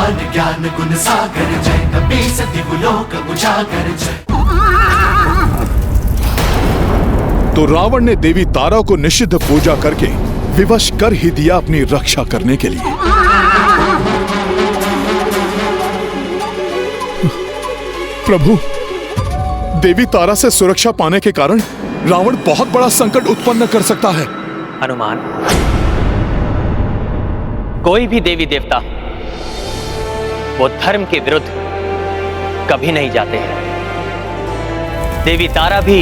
हनुमान ज्ञान गुण सागर जय, कपी सतिहु लोक उजागर जय। तो रावण ने देवी तारा को निषिद्ध पूजा करके विवश कर ही दिया अपनी रक्षा करने के लिए। प्रभु, देवी तारा से सुरक्षा पाने के कारण रावण बहुत बड़ा संकट उत्पन्न कर सकता है। हनुमान, कोई भी देवी देवता वो धर्म के विरुद्ध कभी नहीं जाते हैं। देवी तारा भी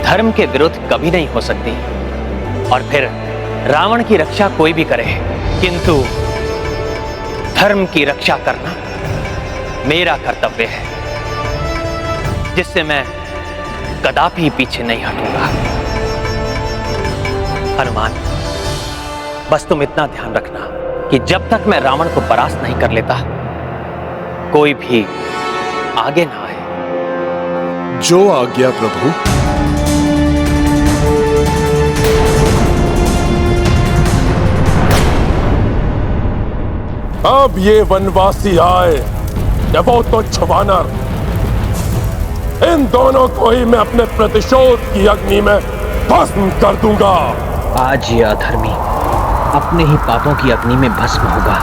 धर्म के विरुद्ध कभी नहीं हो सकती। और फिर रावण की रक्षा कोई भी करे, किंतु धर्म की रक्षा करना मेरा कर्तव्य है, जिससे मैं कदापि पीछे नहीं हटूंगा। हनुमान, बस तुम इतना ध्यान रखना कि जब तक मैं रावण को परास्त नहीं कर लेता, कोई भी आगे ना आए। जो आज्ञा प्रभु। अब ये वनवासी आए या वो तुच्छ वानर, इन दोनों को ही मैं अपने प्रतिशोध की अग्नि में भस्म कर दूंगा। आज ये अधर्मी अपने ही पापों की अग्नि में भस्म होगा।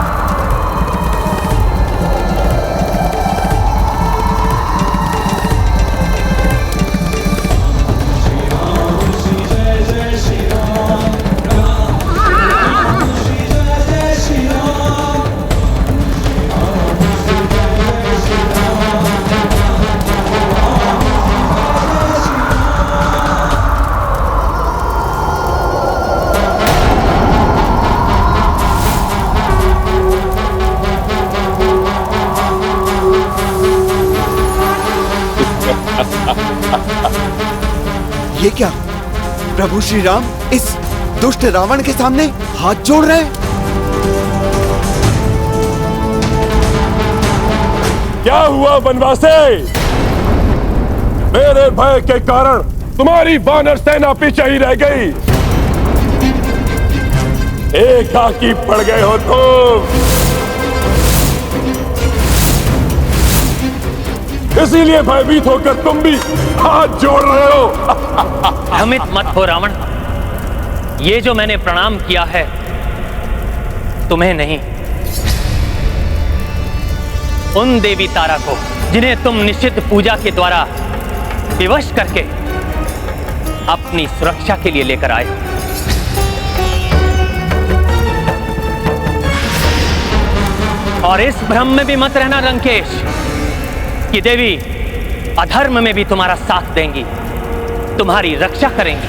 ये क्या प्रभु श्री राम इस दुष्ट रावण के सामने हाथ जोड़ रहे हैं? क्या हुआ वनवासी? मेरे भय के कारण तुम्हारी वानर सेना पीछे ही रह गई। एकाकी पड़ गए हो तुम, इसीलिए भयभीत होकर तुम भी हाथ जोड़ रहे हो। भ्रमित मत हो रावण, ये जो मैंने प्रणाम किया है तुम्हें नहीं, उन देवी तारा को जिन्हें तुम निषिद्ध पूजा के द्वारा विवश करके अपनी सुरक्षा के लिए लेकर आए। और इस भ्रम में भी मत रहना लंकेश कि देवी अधर्म में भी तुम्हारा साथ देंगी, तुम्हारी रक्षा करेंगी।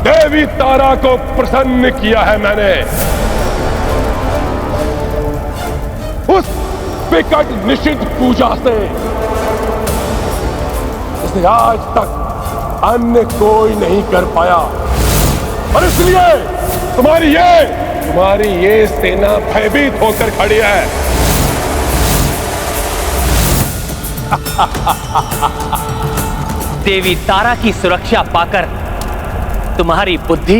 देवी तारा को प्रसन्न किया है मैंने, उस विकट निषिद्ध पूजा से, जिसे आज तक अन्य कोई नहीं कर पाया। और इसलिए तुम्हारी ये सेना भयभीत होकर खड़ी है। देवी तारा की सुरक्षा पाकर तुम्हारी बुद्धि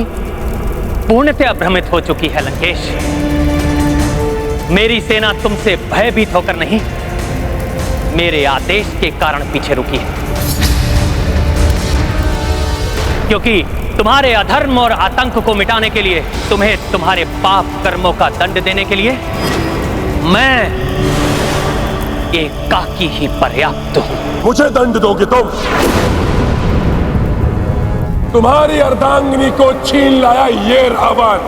पूर्णतः भ्रमित हो चुकी है लंकेश। मेरी सेना तुमसे भयभीत होकर नहीं, मेरे आदेश के कारण पीछे रुकी है, क्योंकि तुम्हारे अधर्म और आतंक को मिटाने के लिए, तुम्हें तुम्हारे पाप कर्मों का दंड देने के लिए मैं एकाकी ही पर्याप्त हूं। मुझे दंड दोगे तुम? तुम्हारी अर्धांगिनी को छीन लाया ये रावण,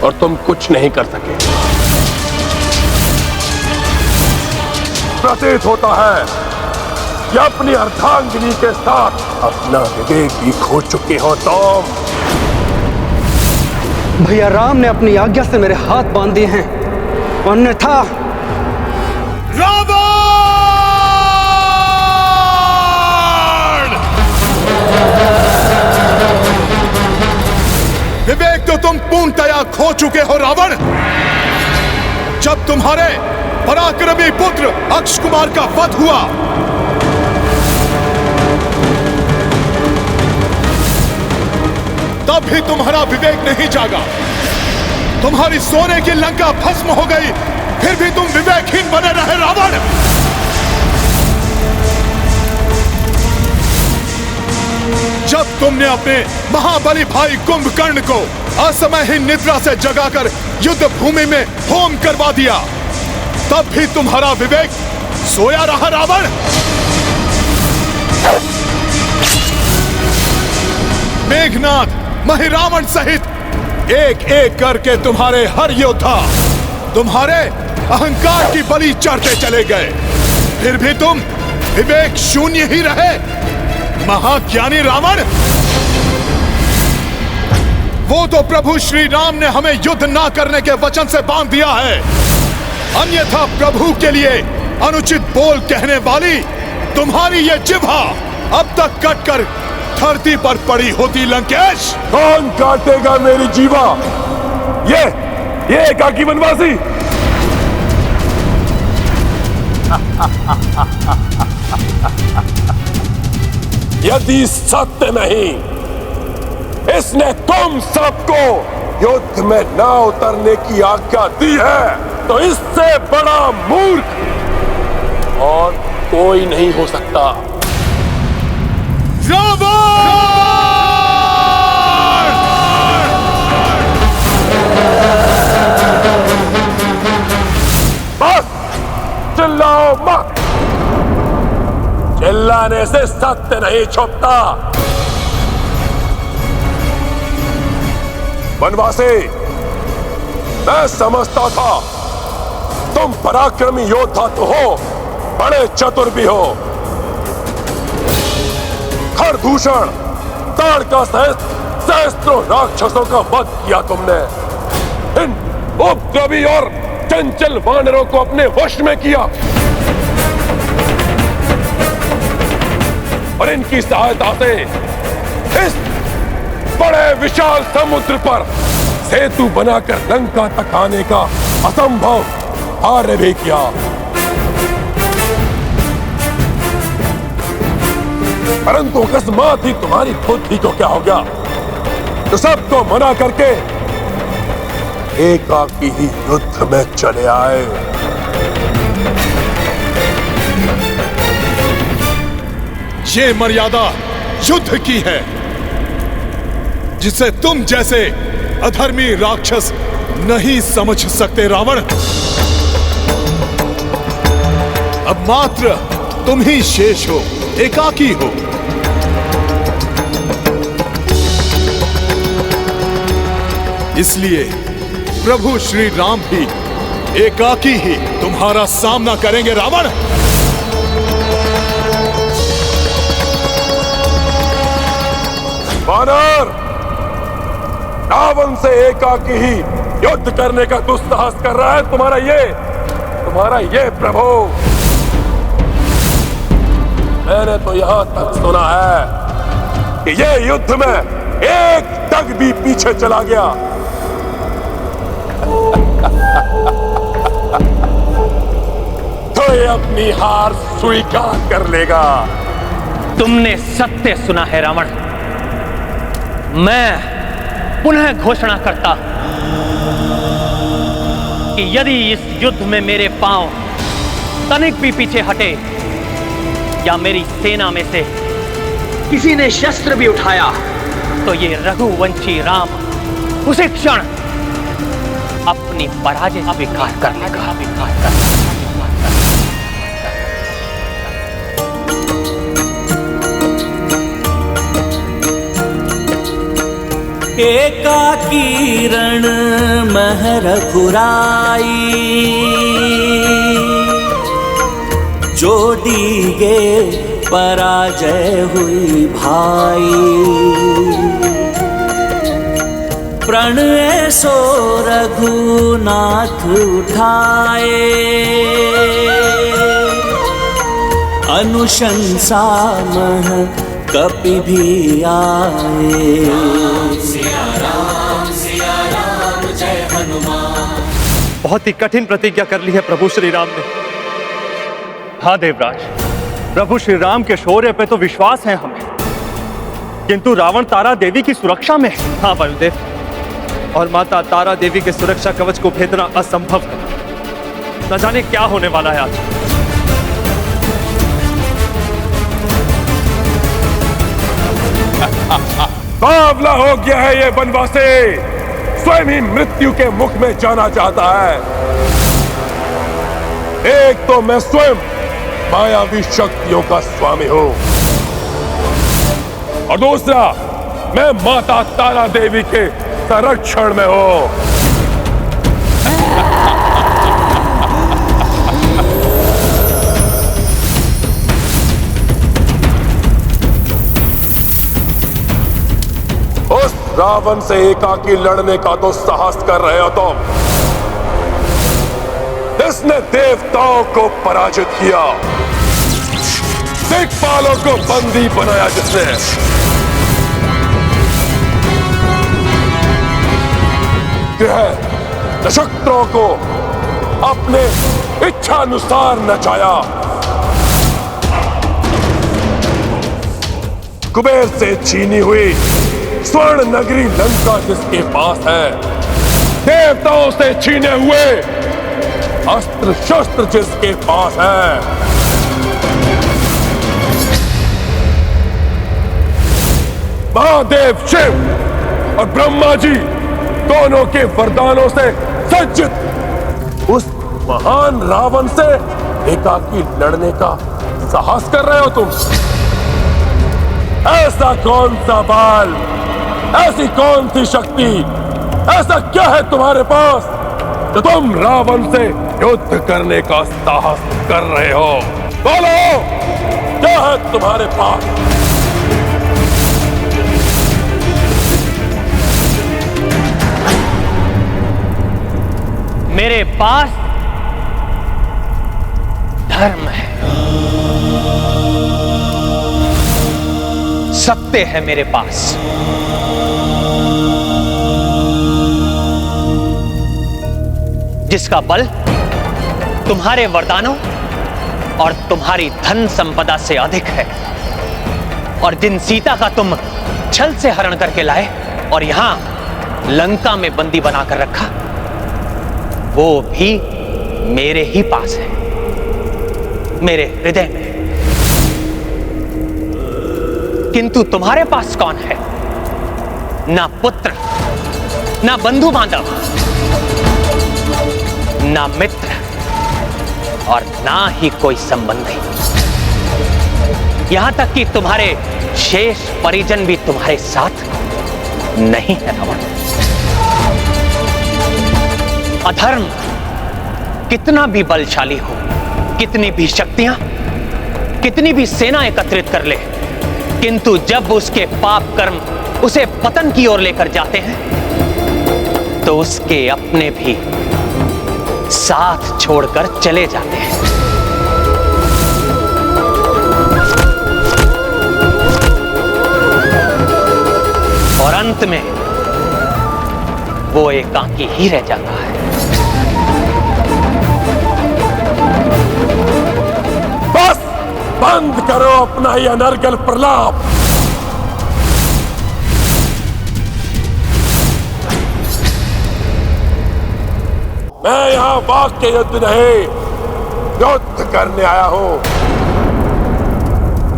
और तुम कुछ नहीं कर सके। प्रतीत होता है कि अपनी अर्धांगिनी के साथ अपना विवेक भी खो चुके हो तुम। भैया राम ने अपनी आज्ञा से मेरे हाथ बांध दिए हैं, अन्यथा विवेक तो तुम पूर्णतया खो चुके हो रावण। जब तुम्हारे पराक्रमी पुत्र अक्ष कुमार का वध हुआ, तब भी तुम्हारा विवेक नहीं जागा। तुम्हारी सोने की लंका भस्म हो गई फिर भी तुम विवेकहीन बने रहे रावण। जब तुमने अपने महाबली भाई कुंभकर्ण को असमय ही निद्रा से जगाकर युद्ध भूमि में होम करवा दिया, तब भी तुम्हारा विवेक सोया रहा रावण। मेघनाथ, महिरावण सहित एक एक करके तुम्हारे हर योद्धा तुम्हारे अहंकार की बलि चढ़ते चले गए, फिर भी तुम विवेक शून्य ही रहे। महाज्ञानी रावण, वो तो प्रभु श्री राम ने हमें युद्ध ना करने के वचन से बांध दिया है, अन्यथा प्रभु के लिए अनुचित बोल कहने वाली तुम्हारी ये जिह्वा अब तक कटकर धरती पर पड़ी होती। लंकेश, कौन काटेगा मेरी जीवा? ये एकाकी वनवासी। यदि सत्य नहीं इसने तुम सबको युद्ध में न उतरने की आज्ञा दी है, तो इससे बड़ा मूर्ख और कोई नहीं हो सकता। बस चिल्लाओ मत। चिल्लाने से सत्य नहीं छुपता। वनवासी, मैं समझता था तुम पराक्रमी योद्धा तो हो, बड़े चतुर भी हो। खरदूषण, ताड़का सहित सहस्त्रों राक्षसों का वध किया तुमने। इन उपद्रवी और चंचल वानरों को अपने वश में किया और इनकी सहायता से इस बड़े विशाल समुद्र पर सेतु बनाकर लंका तक आने का असंभव कार्य भी किया। परंतु अकस्मात ही तुम्हारी बुद्धि को क्या हो गया, तो सबको मना करके एकाकी ही युद्ध में चले आए। ये मर्यादा युद्ध की है, जिसे तुम जैसे अधर्मी राक्षस नहीं समझ सकते रावण। अब मात्र तुम ही शेष हो, एकाकी हो। इसलिए प्रभु श्री राम भी एकाकी ही तुम्हारा सामना करेंगे रावण। वानर, रावण से एकाकी ही युद्ध करने का दुस्साहस कर रहा है तुम्हारा ये प्रभु। मैंने तो यहां तक सुना है कि ये युद्ध में एक तक भी पीछे चला गया तो ये अपनी हार स्वीकार कर लेगा। तुमने सत्य सुना है रावण। मैं पुनः घोषणा करता कि यदि इस युद्ध में मेरे पांव तनिक भी पीछे हटे या मेरी सेना में से किसी ने शस्त्र भी उठाया, तो ये रघुवंशी राम उसी क्षण अपनी पराजय स्वीकार कर लेगा। एकाकी रण मह रघुराई, जोड़ी गे पराजय हुई भाई। प्रण सो रघुनाथ उठाए, अनुशंसा मह कपि भी आए। सिया राम जय हनुमान। बहुत ही कठिन प्रतिज्ञा कर ली है प्रभु श्री राम ने। हाँ देवराज, प्रभु श्री राम के शौर्य पे तो विश्वास है हमें, किंतु रावण तारा देवी की सुरक्षा में है। हाँ बलदेव, और माता तारा देवी के सुरक्षा कवच को भेदना असंभव है। न जाने क्या होने वाला है आज। बावला हो गया है ये बनवासी, स्वयं ही मृत्यु के मुख में जाना चाहता है। एक तो मैं स्वयं मायावी शक्तियों का स्वामी हूं, और दूसरा मैं माता तारा देवी के संरक्षण में हूं। उस रावण से एकाकी लड़ने का तो साहस कर रहे हो तुम, जिसने देवताओं को पराजित किया, दिक्पालों को बंदी बनाया, जिसने ग्रह नक्षत्रों को अपने इच्छानुसार नचाया, कुबेर से छीनी हुई स्वर्ण नगरी लंका जिसके पास है, देवताओं से छीने हुए अस्त्र शस्त्र जिसके पास है, महादेव शिव और ब्रह्मा जी दोनों के वरदानों से सज्जित उस महान रावण से एकाकी लड़ने का साहस कर रहे हो तुम। ऐसा कौन सा बाल, ऐसी कौन सी शक्ति, ऐसा क्या है तुम्हारे पास तो तुम रावण से युद्ध करने का साहस कर रहे हो? बोलो, क्या है तुम्हारे पास? मेरे पास धर्म है, सत्य है मेरे पास। जिसका बल तुम्हारे वरदानों और तुम्हारी धन संपदा से अधिक है, और जिन सीता का तुम छल से हरण करके लाए और यहां लंका में बंदी बनाकर रखा, वो भी मेरे ही पास है, मेरे हृदय में। किंतु तुम्हारे पास कौन है? ना पुत्र, ना बंधु बांधव, ना मित्र, और ना ही कोई संबंधी। यहां तक कि तुम्हारे शेष परिजन भी तुम्हारे साथ नहीं है रावण। अधर्म कितना भी बलशाली हो, कितनी भी शक्तियां, कितनी भी सेना एकत्रित कर ले, किंतु जब उसके पाप कर्म उसे पतन की ओर लेकर जाते हैं तो उसके अपने भी साथ छोड़कर चले जाते हैं। और अंत में वो एकाकी ही रह जाता है। बस बंद करो अपना ये अनर्गल प्रलाप। मैं यहां वाक्य युद्ध नहीं, युद्ध करने आया हूं,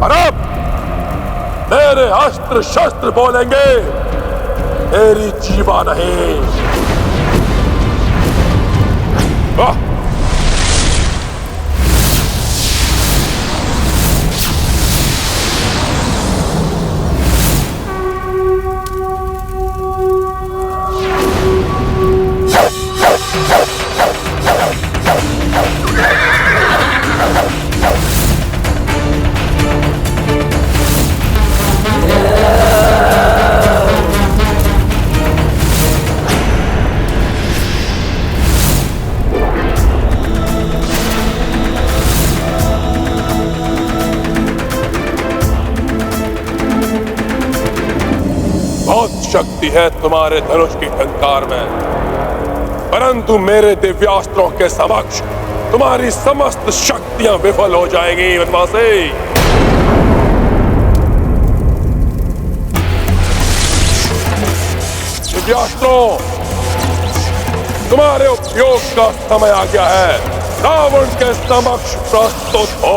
और अब मेरे अस्त्र शस्त्र बोलेंगे, मेरी जीवा नहीं। शक्ति है तुम्हारे धनुष की टंकार में, परंतु मेरे दिव्यास्त्रों के समक्ष तुम्हारी समस्त शक्तियां विफल हो जाएंगी वनवासी। दिव्यास्त्रों, तुम्हारे उपयोग का समय आ गया है। रावण के समक्ष प्रस्तुत हो।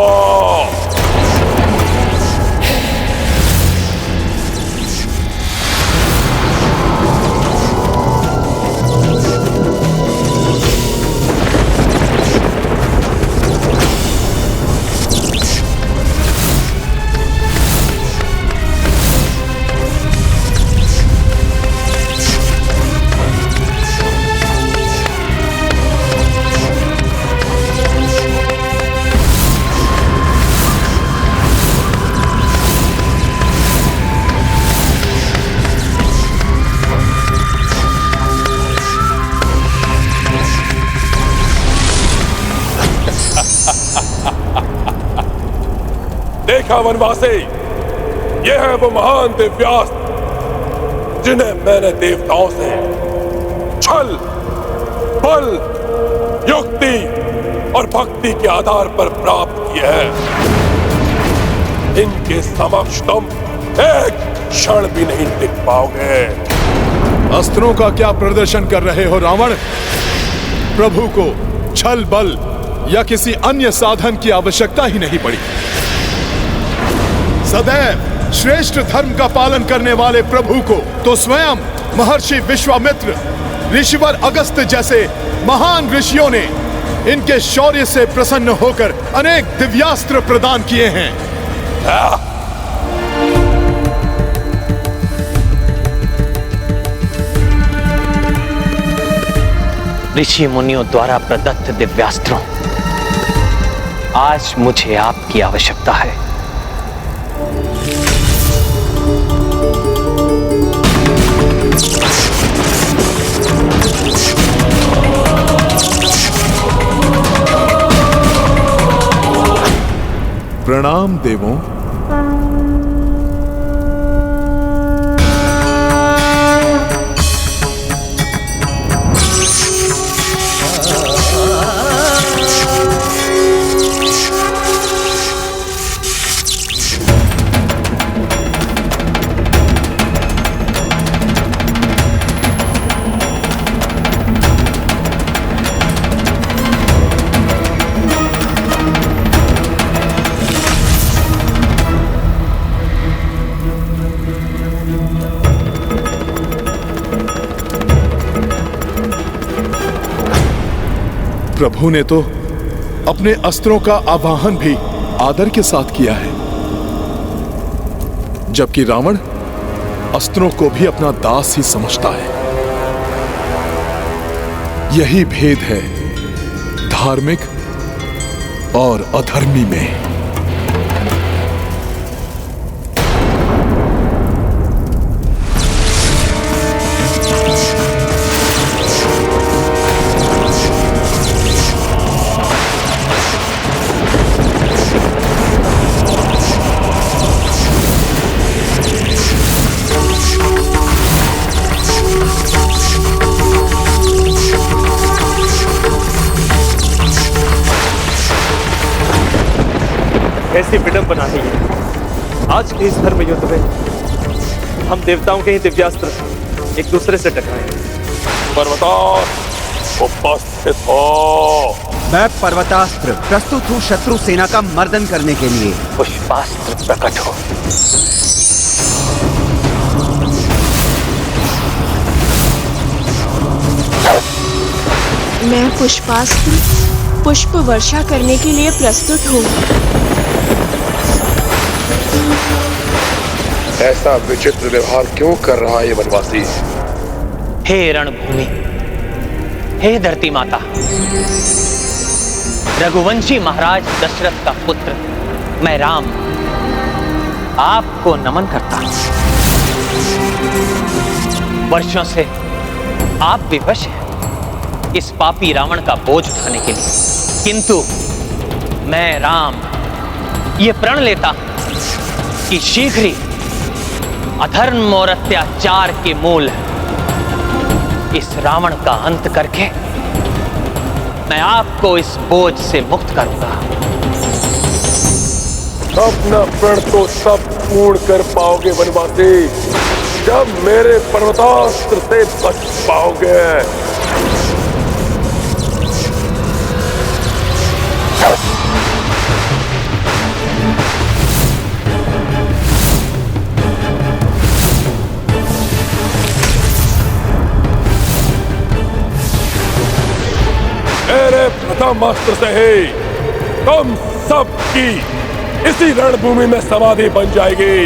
देखा वनवासी, ये है वो महान दिव्यास्त्र जिन्हें मैंने देवताओं से छल, बल, युक्ति और भक्ति के आधार पर प्राप्त किए हैं। इनके समक्ष तुम एक क्षण भी नहीं टिक पाओगे। अस्त्रों का क्या प्रदर्शन कर रहे हो रावण? प्रभु को छल, बल या किसी अन्य साधन की आवश्यकता ही नहीं पड़ी। सदैव श्रेष्ठ धर्म का पालन करने वाले प्रभु को तो स्वयं महर्षि विश्वामित्र, ऋषिवर अगस्त जैसे महान ऋषियों ने इनके शौर्य से प्रसन्न होकर अनेक दिव्यास्त्र प्रदान किए हैं। ऋषि मुनियों द्वारा प्रदत्त दिव्यास्त्रों, आज मुझे आपकी आवश्यकता है। प्रणाम देवों। प्रभु ने तो अपने अस्त्रों का आवाहन भी आदर के साथ किया है, जबकि रावण अस्त्रों को भी अपना दास ही समझता है। यही भेद है धार्मिक और अधर्मी में। ऐसी विडंबना है ये। आज के इस धर्म युद्ध में हम देवताओं के ही दिव्यास्त्र एक दूसरे से टकराए। पर्वतास्त्र उपस्थित हो। मैं पर्वतास्त्र प्रस्तुत हूँ शत्रु सेना का मर्दन करने के लिए। पुष्पास्त्र प्रकट हो। मैं पुष्पास्त्र पुष्प वर्षा करने के लिए प्रस्तुत हूँ। ऐसा विचित्र व्यवहार क्यों कर रहा है ये वनवासी? हे रणभूमि, हे धरती माता, रघुवंशी महाराज दशरथ का पुत्र मैं राम आपको नमन करता हूं। वर्षों से आप विवश हैं इस पापी रावण का बोझ उठाने के लिए, किंतु मैं राम ये प्रण लेता हूं कि शीघ्र ही अधर्म और अत्याचार के मूल इस रावण का अंत करके मैं आपको इस बोझ से मुक्त करूंगा। अपना प्रण तो सब पूर्ण कर पाओगे वनवासी, जब मेरे पर्वतास्त्र से बच पाओगे। मेरे प्रथम अस्त्र से ही तुम सबकी इसी रणभूमि में समाधि बन जाएगी।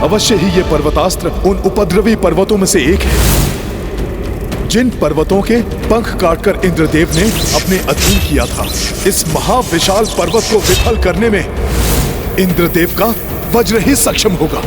अवश्य ही ये पर्वतास्त्र उन उपद्रवी पर्वतों में से एक है जिन पर्वतों के पंख काटकर इंद्रदेव ने अपने अधीन किया था। इस महाविशाल पर्वत को विफल करने में इंद्रदेव का वज्र ही सक्षम होगा।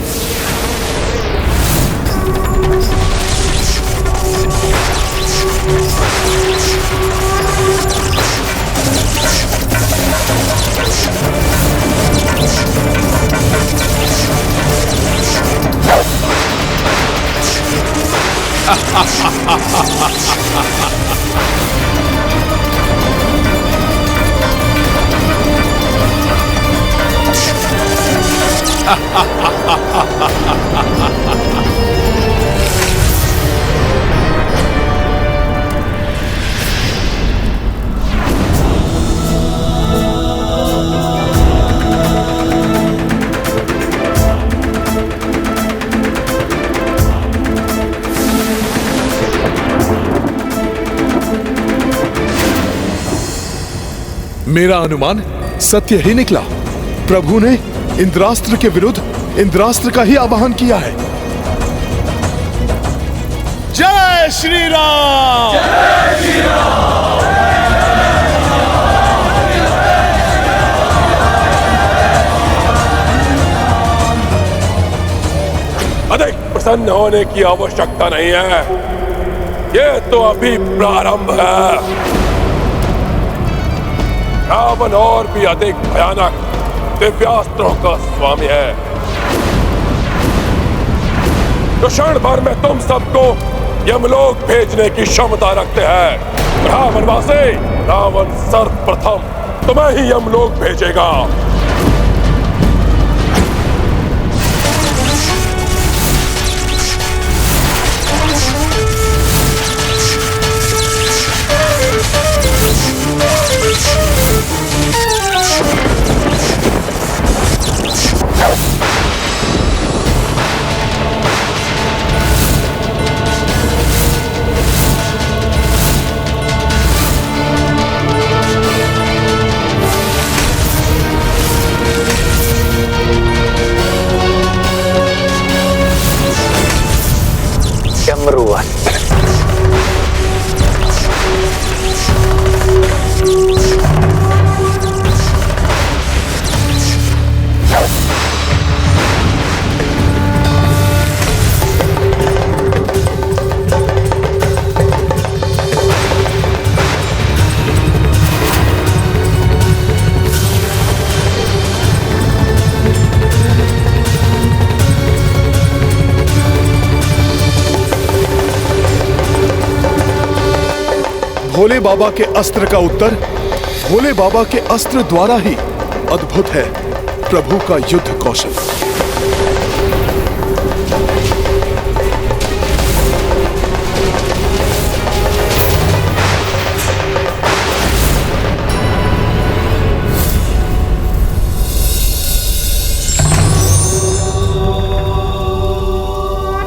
मेरा अनुमान सत्य ही निकला। प्रभु ने इंद्रास्त्र के विरुद्ध इंद्रास्त्र का ही आवाहन किया है। जय श्री राम! जय श्री राम! अधिक प्रसन्न होने की आवश्यकता नहीं है, ये तो अभी प्रारंभ है। रावण और भी अधिक भयानक दिव्यास्त्रों का स्वामी है, जो क्षण भर में तुम सबको यमलोक भेजने की क्षमता रखते हैं। रावणवासी, रावण सर्वप्रथम तुम्हें ही यमलोक भेजेगा। भोले बाबा के अस्त्र का उत्तर भोले बाबा के अस्त्र द्वारा ही अद्भुत है प्रभु का युद्ध कौशल।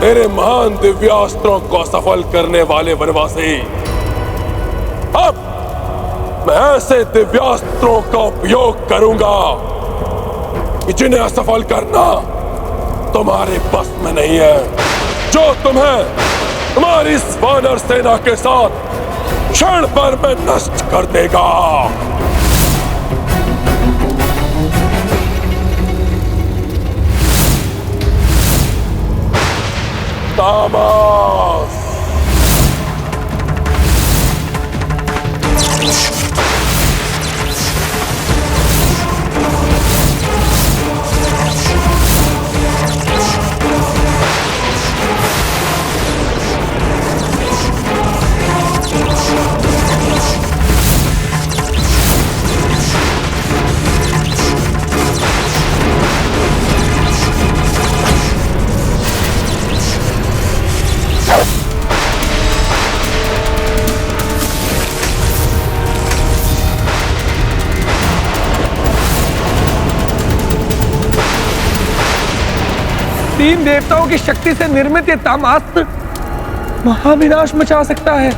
मेरे महान दिव्यास्त्रों को सफल करने वाले वनवासी, अब मैं ऐसे दिव्यास्त्रों का उपयोग करूंगा कि जिन्हें असफल करना तुम्हारे बस में नहीं है, जो तुम्हें तुम्हारी इस वानर सेना के साथ क्षण भर में नष्ट कर देगा। तामस, तीन देवताओं की शक्ति से निर्मित ये तामास्त्र महाविनाश मचा सकता है।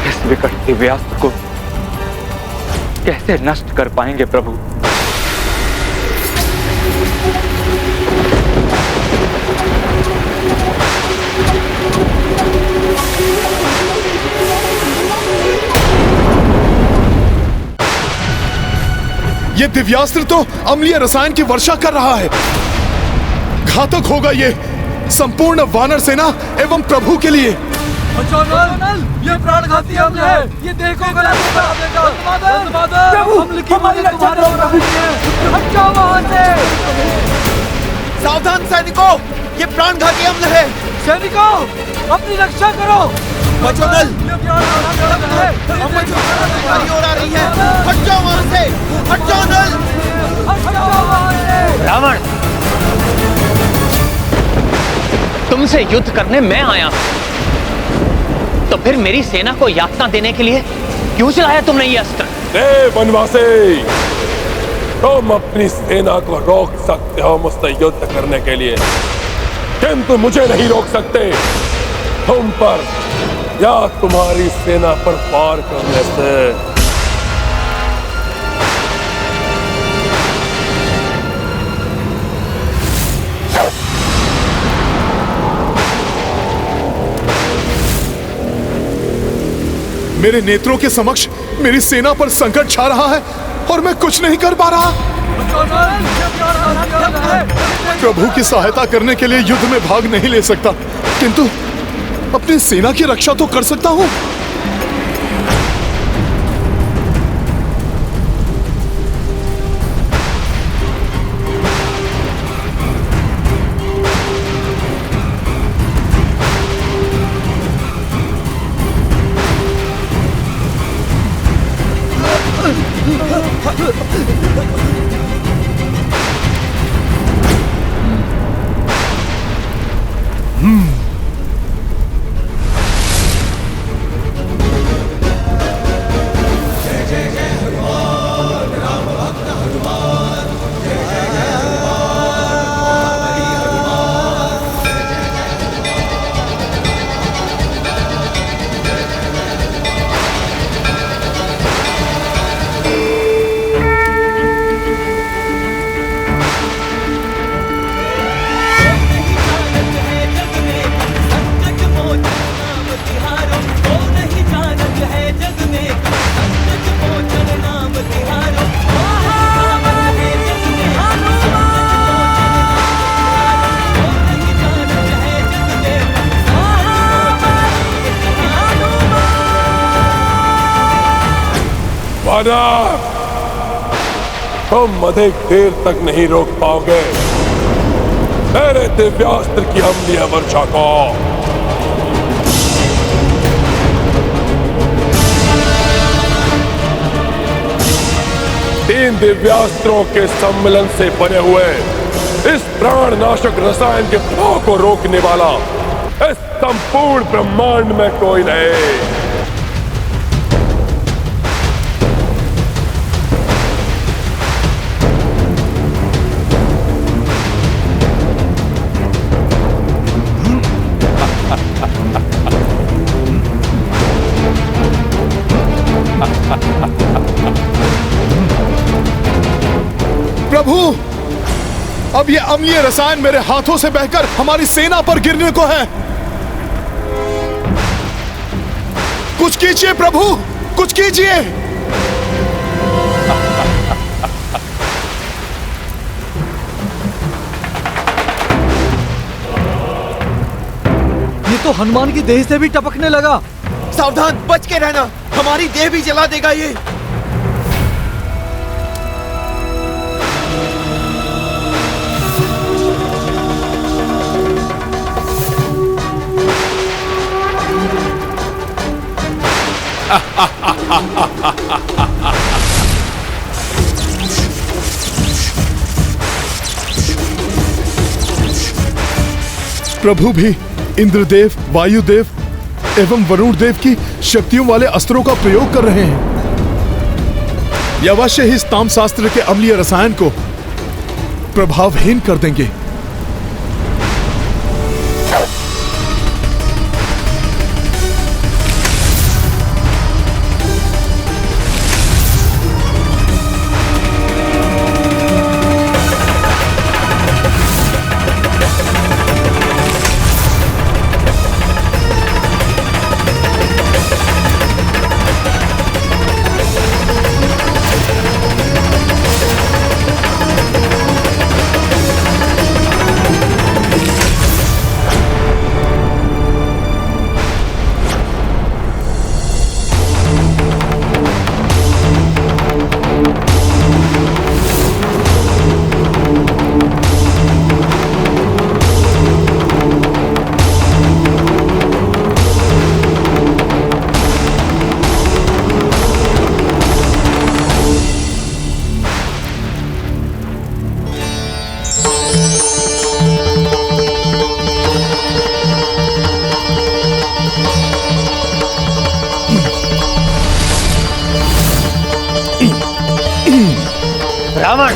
इस विकट दिव्यास्त्र को कैसे नष्ट कर पाएंगे प्रभु? ये दिव्यास्त्र तो अम्लीय रसायन की वर्षा कर रहा है। घातक होगा ये संपूर्ण वानर सेना एवं प्रभु के लिए। ये प्राणघाती अम्ल है। ये देखो सावधान सैनिकों, ये प्राणघाती अम्ल है। सैनिकों, अपनी रक्षा करो। बचोदल, हमारी ओर आ रही है। हट जाओ वहां से, हट जाओ नल। रावण, तुमसे युद्ध करने मैं आया, तो फिर मेरी सेना को यातना देने के लिए क्यों चलाया तुमने ये अस्त्र? वनवासी, तुम अपनी सेना को रोक सकते हो मुझसे युद्ध करने के लिए, किंतु मुझे नहीं रोक सकते तुम पर या तुम्हारी सेना पर वार करने से। मेरे नेत्रों के समक्ष मेरी सेना पर संकट छा रहा है और मैं कुछ नहीं कर पा रहा। प्रभु की सहायता करने के लिए युद्ध में भाग नहीं ले सकता, किंतु अपनी सेना की रक्षा तो कर सकता हूं। तुम अधिक देर तक नहीं रोक पाओगे मेरे दिव्यास्त्र की अम्लीय वर्षा को। तीन दिव्यास्त्रों के सम्मिलन से बने हुए इस प्राणनाशक रसायन के प्रभाव को रोकने वाला इस संपूर्ण ब्रह्मांड में कोई नहीं। प्रभु, अब ये अम्लीय रसायन मेरे हाथों से बहकर हमारी सेना पर गिरने को है। कुछ कीजिए प्रभु, कुछ कीजिए। ये तो हनुमान की देह से भी टपकने लगा। सावधान, बच के रहना, हमारी देह भी जला देगा ये। प्रभु भी इंद्रदेव, वायुदेव एवं वरुण देव की शक्तियों वाले अस्त्रों का प्रयोग कर रहे हैं। यह अवश्य ही इस तामशास्त्र के अम्लीय रसायन को प्रभावहीन कर देंगे। रावण,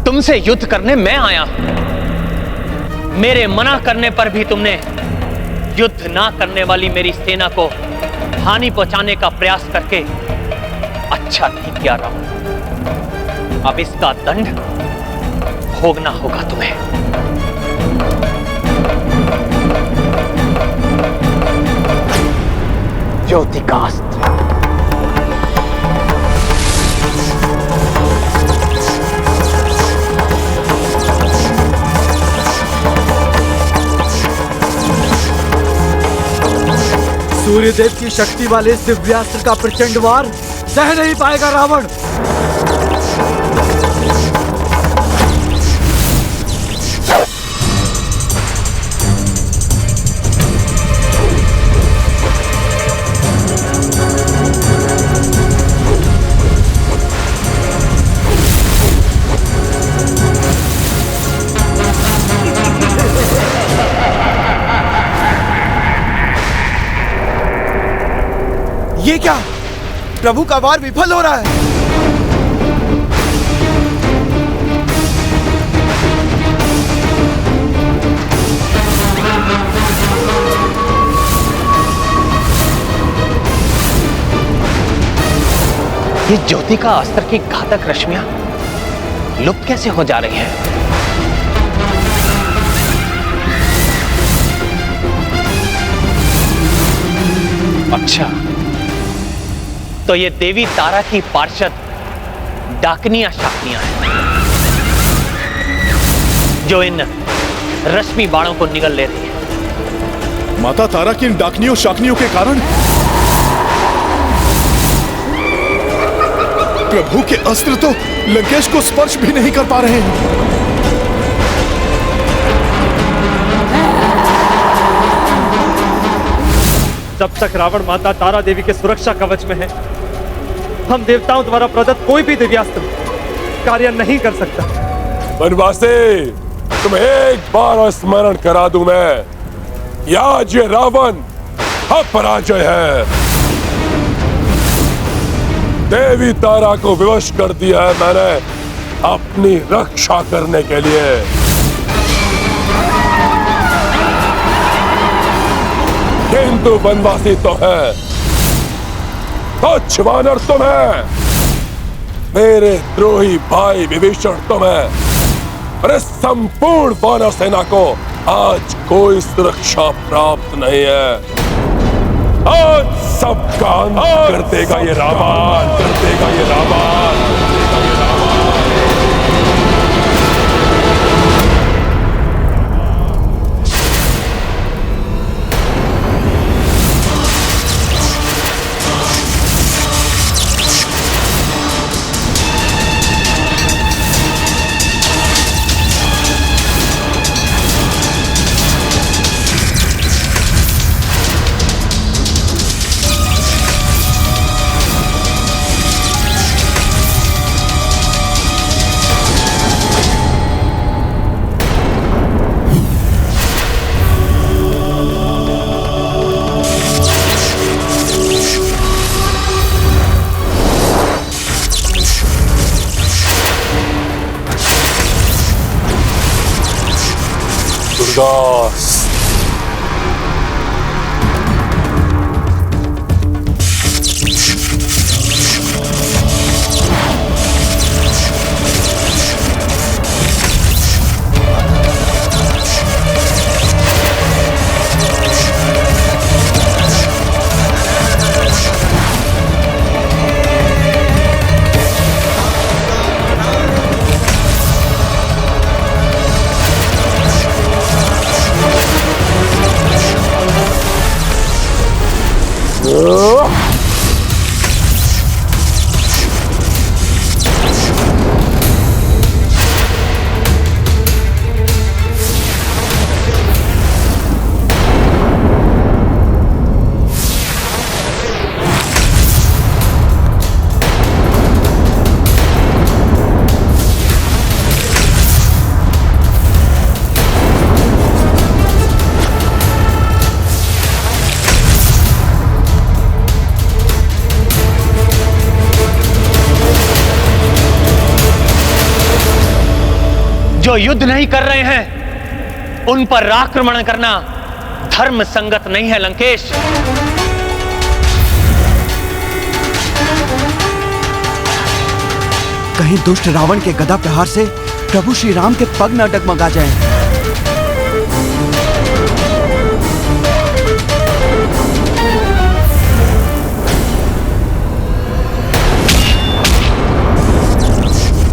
तुमसे युद्ध करने मैं आया। मेरे मना करने पर भी तुमने युद्ध ना करने वाली मेरी सेना को हानि पहुंचाने का प्रयास करके अच्छा नहीं किया रावण। अब इसका दंड भोगना होगा तुम्हें। ज्योति का अस्त्र। सूर्यदेव की शक्ति वाले इस दिव्यास्त्र का प्रचंड वार सह नहीं पाएगा रावण। ये क्या? प्रभु का वार विफल हो रहा है। ये ज्योति का अस्त्र की घातक रश्मियां लुप्त कैसे हो जा रही हैं? अच्छा, तो ये देवी तारा की पार्षद डाकनियां शाकनियां हैं जो इन रश्मि बाणों को निगल ले रही है। माता तारा की इन डाकनियों शाकनियों के कारण प्रभु के अस्त्र तो लंकेश को स्पर्श भी नहीं कर पा रहे हैं। जब तक रावण माता तारा देवी के सुरक्षा कवच में है, हम देवताओं द्वारा प्रदत्त कोई भी दिव्यास्त्र कार्य नहीं कर सकता। बनवासी, तुम्हें एक बार स्मरण करा दूं मैं, आज ये रावण अपराजय है। देवी तारा को विवश कर दिया है मैंने अपनी रक्षा करने के लिए। किंतु वनवासी तो है, तुच्छ वानर तुम है, मेरे द्रोही भाई विभीषण तुम है, और इस संपूर्ण वानर सेना को आज कोई सुरक्षा प्राप्त नहीं है। आज सबका अंत कर देगा ये रावण, कर देगा ये रावण। उदास। जो युद्ध नहीं कर रहे हैं उन पर आक्रमण करना धर्म संगत नहीं है लंकेश। कहीं दुष्ट रावण के गदा प्रहार से प्रभु श्री राम के पग न डगमगा जाएं।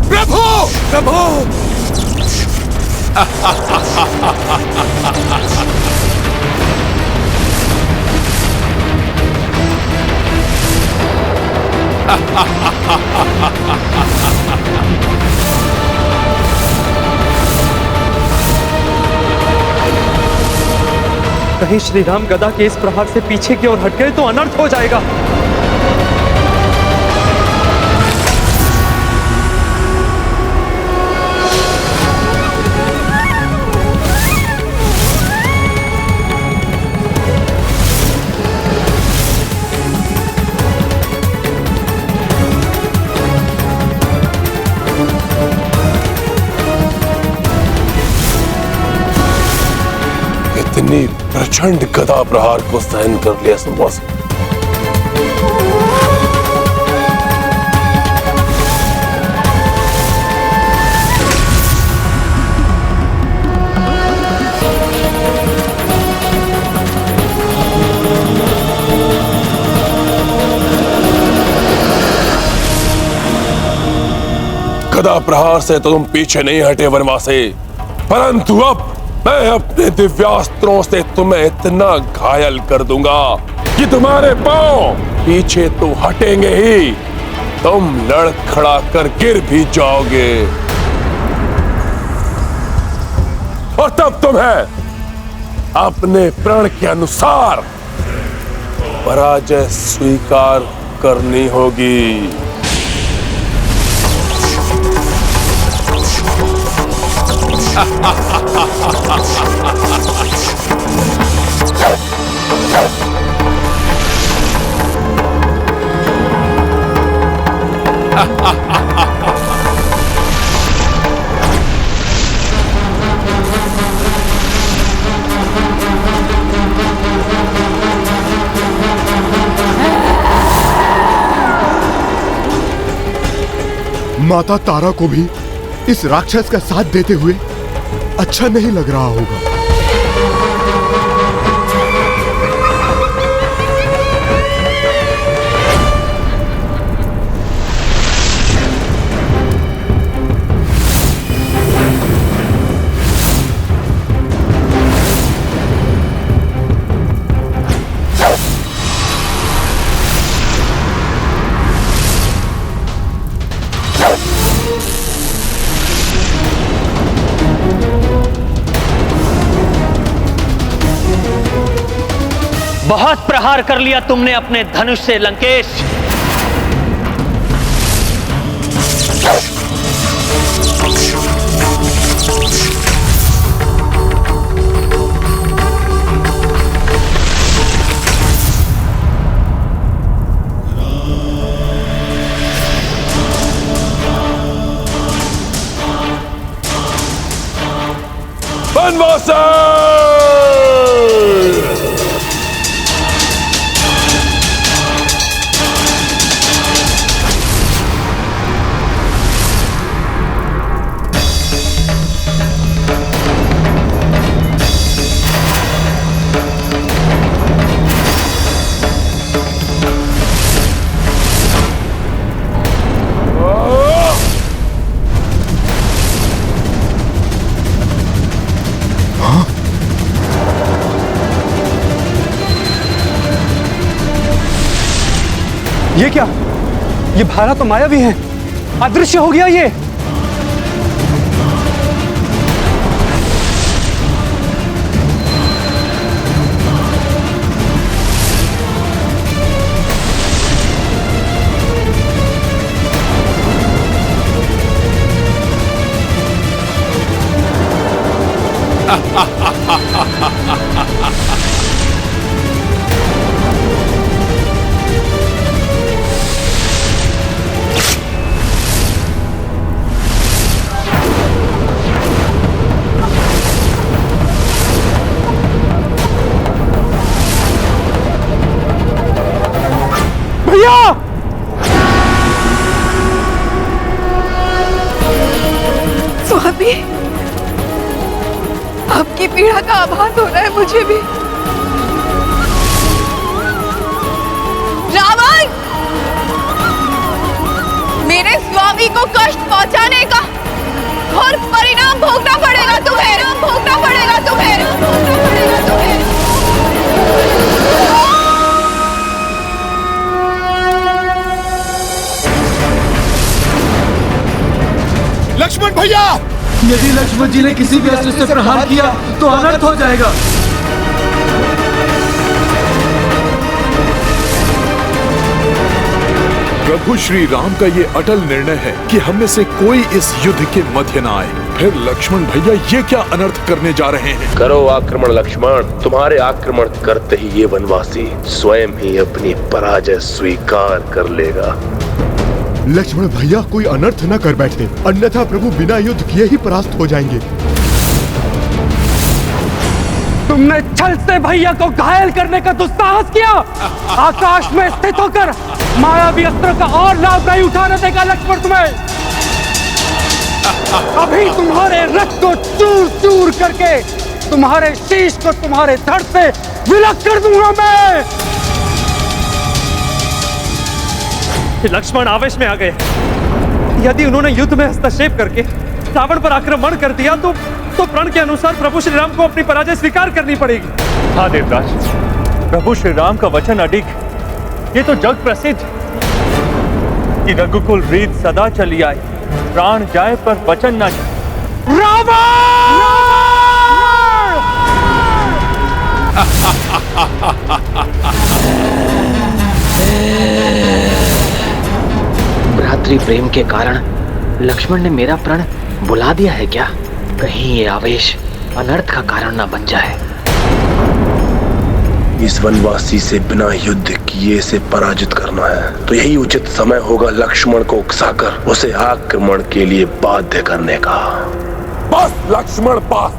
प्रभु प्रभु कहीं श्री राम गदा के इस प्रहार से पीछे की ओर हट गए तो अनर्थ हो जाएगा। इतनी प्रचंड गदा प्रहार को सहन कर लिया संभव। गदा प्रहार से तो तुम पीछे नहीं हटे वनवासी, परंतु अब मैं अपने दिव्यास्त्रों से तुम्हें इतना घायल कर दूंगा कि तुम्हारे पांव पीछे तो हटेंगे ही, तुम लड़खड़ा कर गिर भी जाओगे और तब तुम्हें अपने प्रण के अनुसार पराजय स्वीकार करनी होगी। माता तारा को भी इस राक्षस का साथ देते हुए अच्छा नहीं लग रहा होगा। बहुत प्रहार कर लिया तुमने अपने धनुष से लंकेश। वनवासी। ये क्या? ये भाला तो मायावी है, अदृश्य हो गया ये। स्वामी, आपकी पीड़ा का आभास हो रहा है मुझे भी। रावण, मेरे स्वामी को कष्ट पहुंचाने का और परिणाम भोगना पड़ेगा तुम्हें, भोगना पड़ेगा तुम्हें, भोगना पड़ेगा तुम्हें। लक्ष्मण भैया, यदि लक्ष्मण जी ने किसी भी अस्त्र से प्रहार किया तो अनर्थ हो जाएगा। प्रभु श्री राम का ये अटल निर्णय है कि हम में से कोई इस युद्ध के मध्य न आए। फिर लक्ष्मण भैया ये क्या अनर्थ करने जा रहे हैं? करो आक्रमण लक्ष्मण। तुम्हारे आक्रमण करते ही ये वनवासी स्वयं ही अपनी पराजय स्वीकार कर लेगा। लक्ष्मण भैया, कोई अनर्थ न कर बैठे, अन्यथा प्रभु बिना युद्ध किए ही परास्त हो जाएंगे। तुमने छल से भैया को घायल करने का दुस्साहस किया। आकाश में स्थित होकर मायावी अस्त्र का और लाभ नहीं उठाने देगा लक्ष्मण तुम्हें। अभी तुम्हारे रथ को चूर चूर करके तुम्हारे शीश को तुम्हारे धड़ से विलग कर दूंगा मैं। लक्ष्मण आवेश में आ गए। यदि उन्होंने युद्ध में हस्तक्षेप करके रावण पर आक्रमण कर दिया तो प्रण के अनुसार प्रभु श्री राम को अपनी पराजय स्वीकार करनी पड़ेगी। हाँ देवराज, प्रभु श्री राम का वचन अडिग। ये तो जग प्रसिद्ध कि रघुकुल रीत सदा चली आए, प्राण जाए पर वचन ना जाए। भ्रातृ प्रेम के कारण लक्ष्मण ने मेरा प्रण बुला दिया है क्या? कहीं ये आवेश अनर्थ का कारण न बन जाए। इस वनवासी से बिना युद्ध किए से पराजित करना है तो यही उचित समय होगा लक्ष्मण को उकसाकर उसे आक्रमण के लिए बाध्य करने का। बस लक्ष्मण, बस।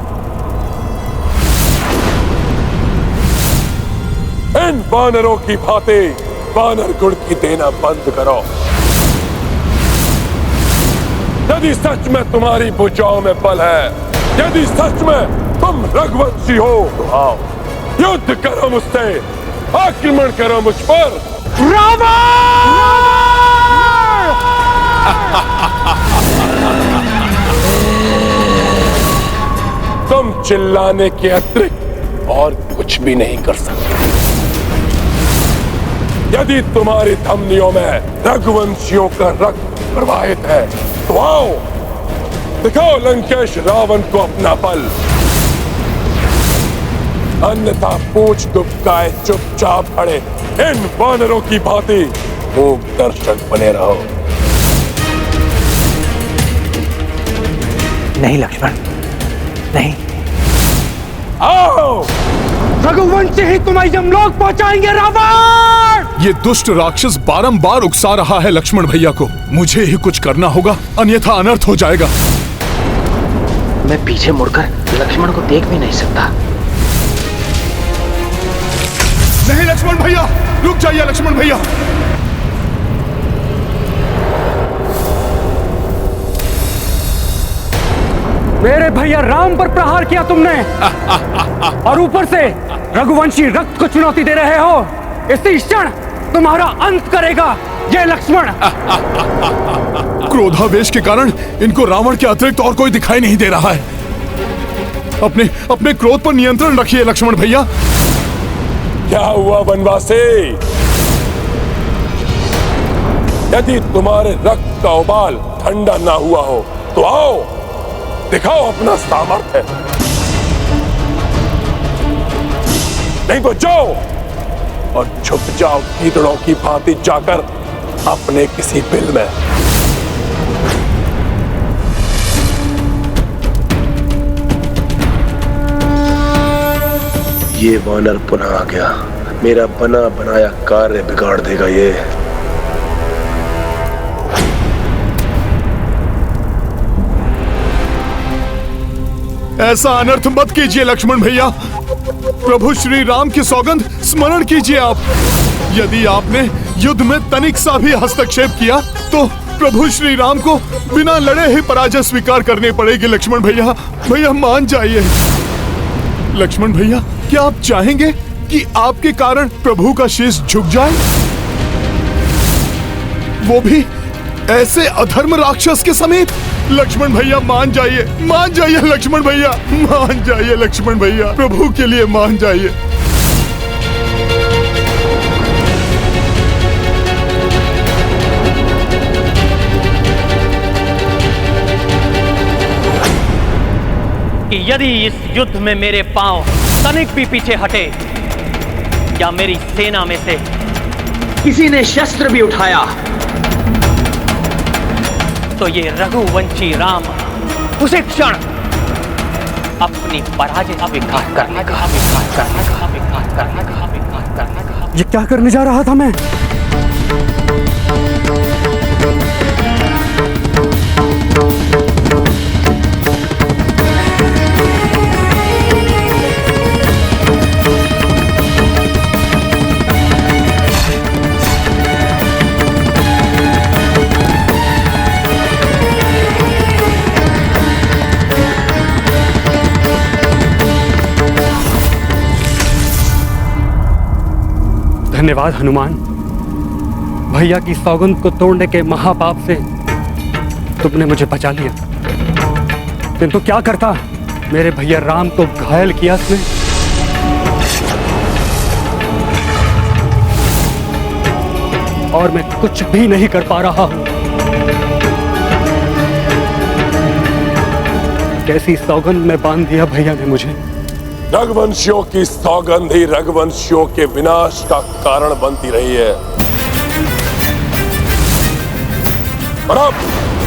इन वानरों की भांति वानर गुण की देना बंद करो। यदि सच में तुम्हारी भुजाओं में बल है, यदि सच में तुम रघुवंशी हो तो आओ, युद्ध करो मुझसे, आक्रमण करो मुझ पर। तुम चिल्लाने के अतिरिक्त और कुछ भी नहीं कर सकते। यदि तुम्हारी धमनियों में रघुवंशियों का रक्त प्रवाहित है तो आओ, दिखाओ लंकेश रावण को अपना बल। अन्यथा पूछ दुबकाए चुपचाप खड़े इन वानरों की भांति मूक दर्शक बने रहो। नहीं लक्ष्मण, नहीं। आओ, रघुवंशी ही तुम्हें यमलोक पहुंचाएंगे रावण। ये दुष्ट राक्षस बारंबार उकसा रहा है लक्ष्मण भैया को। मुझे ही कुछ करना होगा, अन्यथा अनर्थ हो जाएगा। मैं पीछे मुड़कर लक्ष्मण को देख भी नहीं सकता। नहीं लक्ष्मण भैया, रुक जाइए लक्ष्मण भैया। मेरे भैया राम पर प्रहार किया तुमने और ऊपर से रघुवंशी रक्त को चुनौती दे रहे हो। इसी क्षण तुम्हारा अंत करेगा ये लक्ष्मण। क्रोधावेश के कारण इनको रावण के अतिरिक्त और कोई दिखाई नहीं दे रहा है। अपने क्रोध पर नियंत्रण रखिए लक्ष्मण भैया। क्या हुआ वनवासी? यदि तुम्हारे रक्त का उबाल ठंडा ना हुआ हो तो आओ, दिखाओ अपना सामर्थ्य। नहीं तो जाओ और छुप जाओ कीड़ों की भांति जाकर अपने किसी बिल में। ये वानर पुनः आ गया। मेरा बना बनाया कार्य बिगाड़ देगा ये। ऐसा अनर्थ मत कीजिए लक्ष्मण भैया। प्रभु श्री राम की सौगंध स्मरण कीजिए आप। यदि आपने युद्ध में तनिक सा भी हस्तक्षेप किया तो प्रभु श्री राम को बिना लड़े ही पराजय स्वीकार करनी पड़ेगी लक्ष्मण भैया। भैया मान जाइए। लक्ष्मण भैया, क्या आप चाहेंगे कि आपके कारण प्रभु का शीश झुक जाए, वो भी ऐसे अधर्म राक्षस के समीप? लक्ष्मण भैया मान जाइए लक्ष्मण भैया, मान जाइए लक्ष्मण भैया, प्रभु के लिए मान जाइए। कि यदि इस युद्ध में मेरे पांव तनिक भी पीछे हटे या मेरी सेना में से किसी ने शस्त्र भी उठाया तो ये रघुवंशी राम उसी क्षण अपनी पराजय का स्वीकार करने का। ये क्या करने जा रहा था मैं? धन्यवाद हनुमान। भैया की सौगंध को तोड़ने के महापाप से तुमने मुझे बचा लिया। किंतु क्या करता, मेरे भैया राम को घायल किया तुमने। और मैं कुछ भी नहीं कर पा रहा हूं। कैसी सौगंध में बांध दिया भैया ने मुझे। रघुवंशियों की सौगंध ही रघुवंशियों के विनाश का कारण बनती रही है। और अब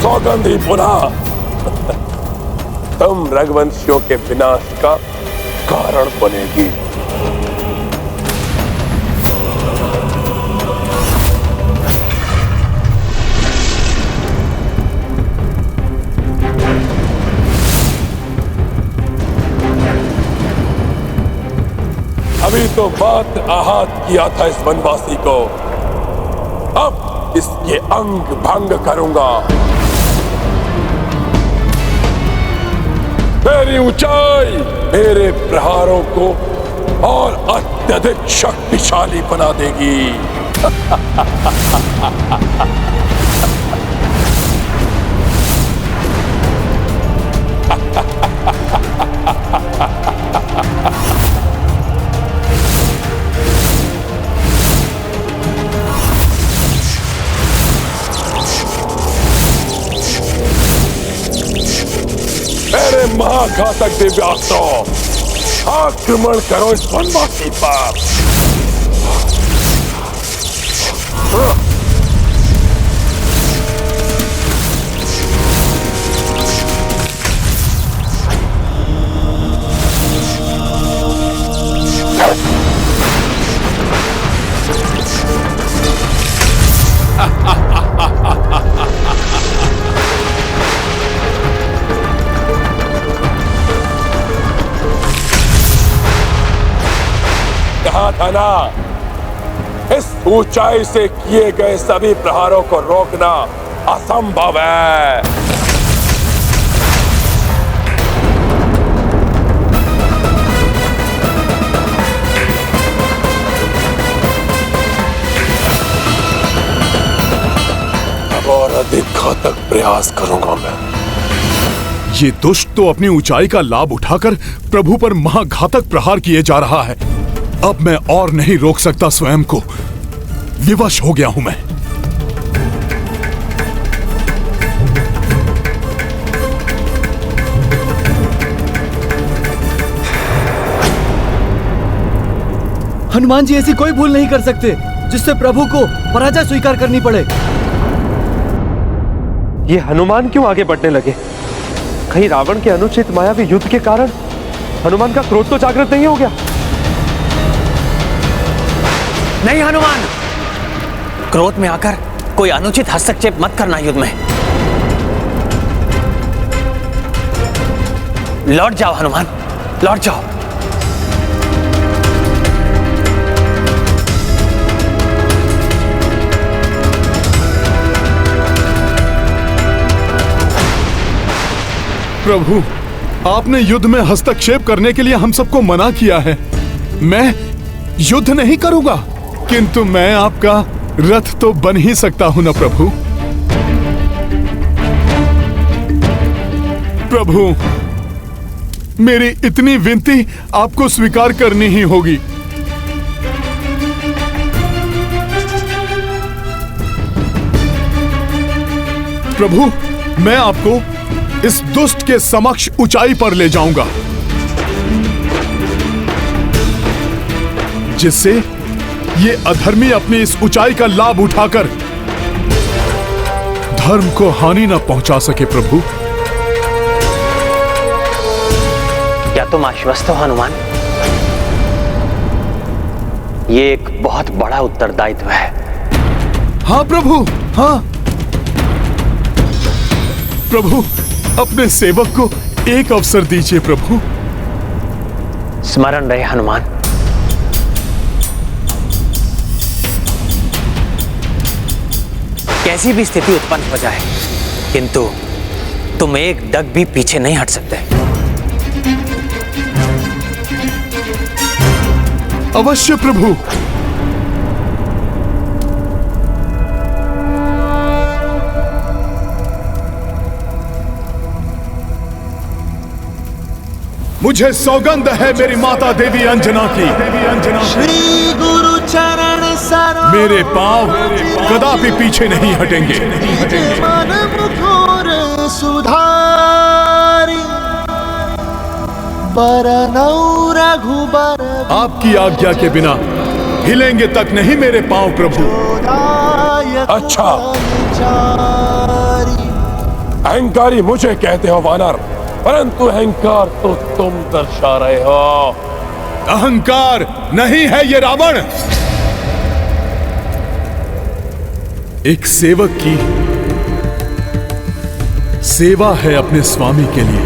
सौगंध ही पुनः तुम रघुवंशियों के विनाश का कारण बनेगी। अभी तो बात आहत किया था इस वनवासी को, अब इसके अंग भंग करूंगा। मेरी ऊंचाई मेरे प्रहारों को और अत्यधिक शक्तिशाली बना देगी। मेरे महाघातक दिव्यास्त्रों, आक्रमण करो इस वनवासी पर। था ना। इस ऊंचाई से किए गए सभी प्रहारों को रोकना असंभव है। और अधिक घातक प्रयास करूंगा मैं। ये दुष्ट तो अपनी ऊंचाई का लाभ उठाकर प्रभु पर महाघातक प्रहार किए जा रहा है। अब मैं और नहीं रोक सकता स्वयं को। विवश हो गया हूं मैं। हनुमान जी ऐसी कोई भूल नहीं कर सकते जिससे प्रभु को पराजय स्वीकार करनी पड़े। ये हनुमान क्यों आगे बढ़ने लगे? कहीं रावण के अनुचित मायावी युद्ध के कारण हनुमान का क्रोध तो जागृत नहीं हो गया? नहीं हनुमान, क्रोध में आकर कोई अनुचित हस्तक्षेप मत करना युद्ध में। लौट जाओ हनुमान, लौट जाओ। प्रभु, आपने युद्ध में हस्तक्षेप करने के लिए हम सबको मना किया है। मैं युद्ध नहीं करूंगा, किंतु मैं आपका रथ तो बन ही सकता हूं ना प्रभु। प्रभु, मेरी इतनी विनती आपको स्वीकार करनी ही होगी। प्रभु, मैं आपको इस दुष्ट के समक्ष ऊंचाई पर ले जाऊंगा, जिससे ये अधर्मी अपनी इस ऊंचाई का लाभ उठाकर धर्म को हानि न पहुंचा सके। प्रभु, क्या तुम आश्वस्त हो हनुमान? ये एक बहुत बड़ा उत्तरदायित्व है। हाँ प्रभु, हाँ। प्रभु, अपने सेवक को एक अवसर दीजिए प्रभु। स्मरण रहे हनुमान। कैसी भी स्थिति उत्पन्न हो जाए, किंतु तुम एक डग भी पीछे नहीं हट सकते। अवश्य प्रभु। मुझे सौगंध है मेरी माता देवी अंजना की। श्री गुरु चरण सरोज मेरे पांव कदापि पीछे नहीं हटेंगे। मन मुखर सुधारी बरनौ रघुबर। आपकी आज्ञा के बिना हिलेंगे तक नहीं मेरे पांव प्रभु। अच्छा, अहंकारी मुझे कहते हो वानर, परंतु अहंकार तो तुम दर्शा रहे हो। अहंकार नहीं है ये रावण। एक सेवक की सेवा है अपने स्वामी के लिए।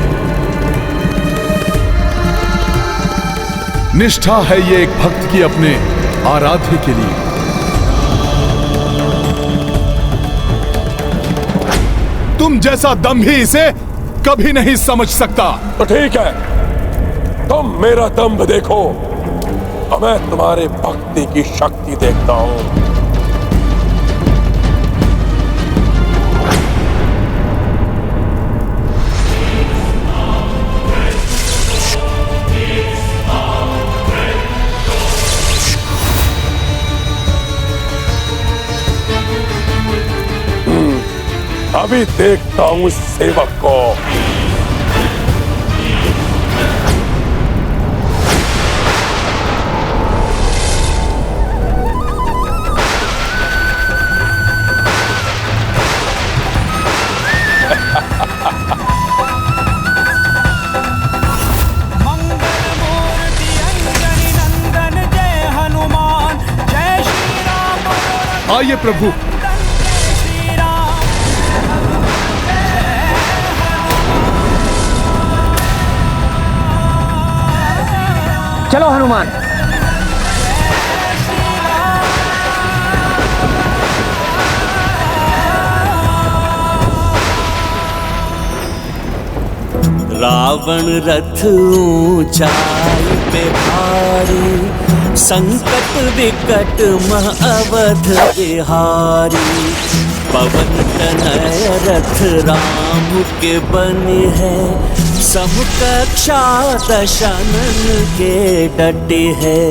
निष्ठा है ये एक भक्त की अपने आराध्य के लिए। तुम जैसा दंभी इसे कभी नहीं समझ सकता। तो ठीक है, तुम मेरा दंभ देखो और मैं तुम्हारे भक्ति की शक्ति देखता हूं। अभी देखता हूं उस सेवक को। आइए प्रभु। चलो हनुमान, रावण रथ ऊंचाई पे भारी, संकट विकट मह अवध बिहारी। पवन तनय रथ राम के बने हैं, समकक्षा दशनन के डटे हैं।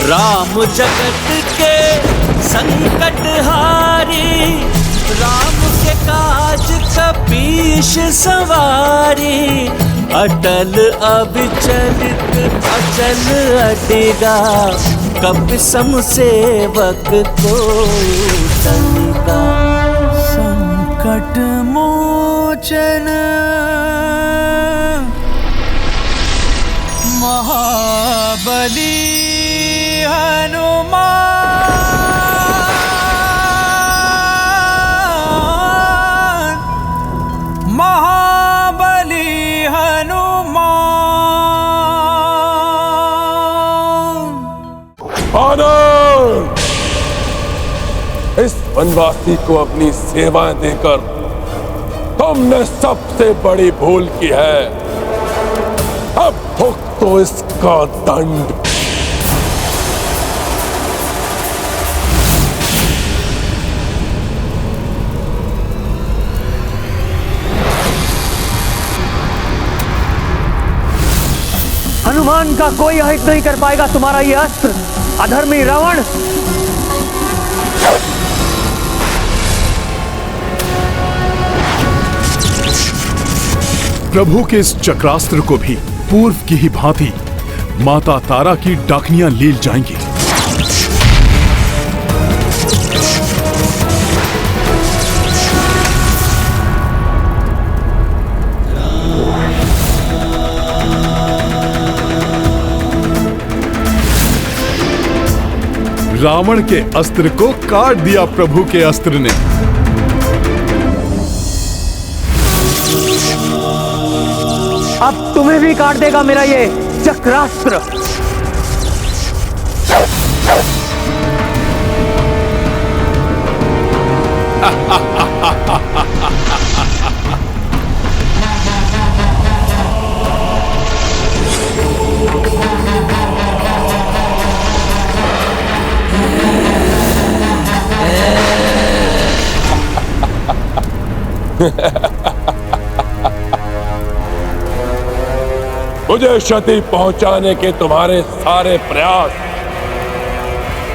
राम जगत के संकट हारी, राम के काज कपीश सवारी। अटल अविचलित अचल अटेगा, कपि सम सेवक को तनिका। संकट मोचन महाबली हनुमान, महाबली हनुमान। आनंद! इस वनवासी को अपनी सेवाएं देकर तुमने सबसे बड़ी भूल की है। अब भुगतो तो इसका दंड। हनुमान का कोई अहित नहीं कर पाएगा तुम्हारा ये अस्त्र, अधर्मी रावण। प्रभु के इस चक्रास्त्र को भी पूर्व की ही भांति माता तारा की डाकनियां लील जाएंगी। रावण के अस्त्र को काट दिया प्रभु के अस्त्र ने। अब तुम्हें भी काट देगा मेरा ये चक्रास्त्र। मुझे क्षति पहुंचाने के तुम्हारे सारे प्रयास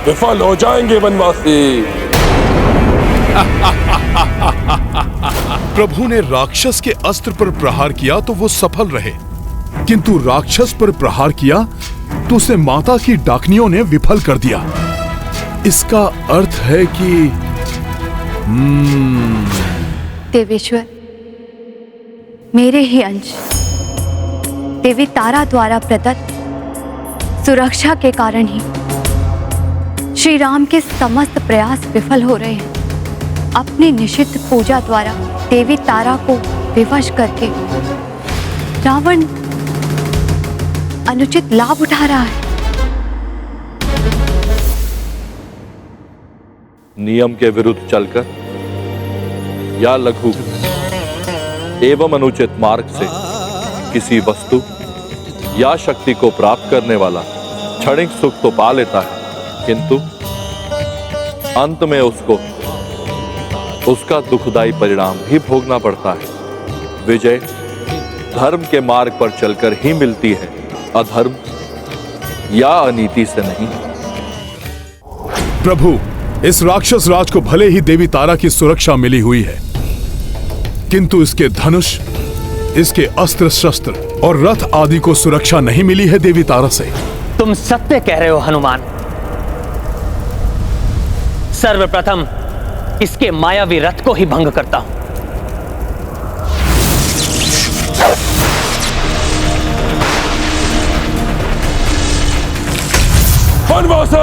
विफल हो जाएंगे वनवासी। प्रभु ने राक्षस के अस्त्र पर प्रहार किया तो वो सफल रहे, किंतु राक्षस पर प्रहार किया तो उसे माता की डाकनियों ने विफल कर दिया। इसका अर्थ है कि देवेश्वर, मेरे ही अंश देवी तारा द्वारा प्रदत्त सुरक्षा के कारण ही श्री राम के समस्त प्रयास विफल हो रहे हैं। अपनी निषिद्ध पूजा द्वारा देवी तारा को विवश करके रावण अनुचित लाभ उठा रहा है। नियम के विरुद्ध चलकर या लघु एवं अनुचित मार्ग से किसी वस्तु या शक्ति को प्राप्त करने वाला क्षणिक सुख तो पा लेता है, किंतु अंत में उसको उसका दुखदायी परिणाम ही भोगना पड़ता है। विजय धर्म के मार्ग पर चलकर ही मिलती है, अधर्म या अनीति से नहीं। प्रभु, इस राक्षस राज को भले ही देवी तारा की सुरक्षा मिली हुई है, किंतु इसके धनुष, इसके अस्त्र शस्त्र और रथ आदि को सुरक्षा नहीं मिली है देवी तारा से। तुम सत्य कह रहे हो हनुमान। सर्वप्रथम इसके मायावी रथ को ही भंग करता हूं। वनवासी!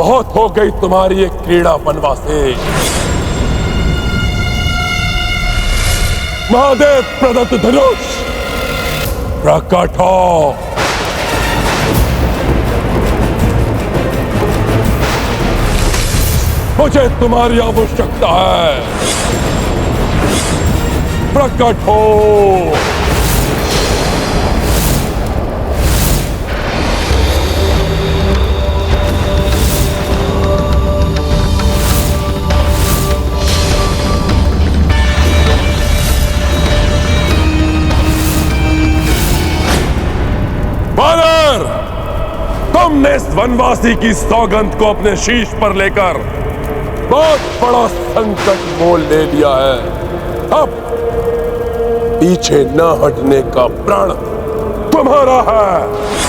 बहुत हो गई तुम्हारी एक क्रीड़ा वनवासी। महादेव प्रदत्त धनुष प्रकट हो। मुझे तुम्हारी आवश्यकता है, प्रकट हो। वानर, तुमने इस वनवासी की सौगंध को अपने शीश पर लेकर बहुत बड़ा संकट मोल ले लिया है। अब पीछे न हटने का प्रण तुम्हारा है।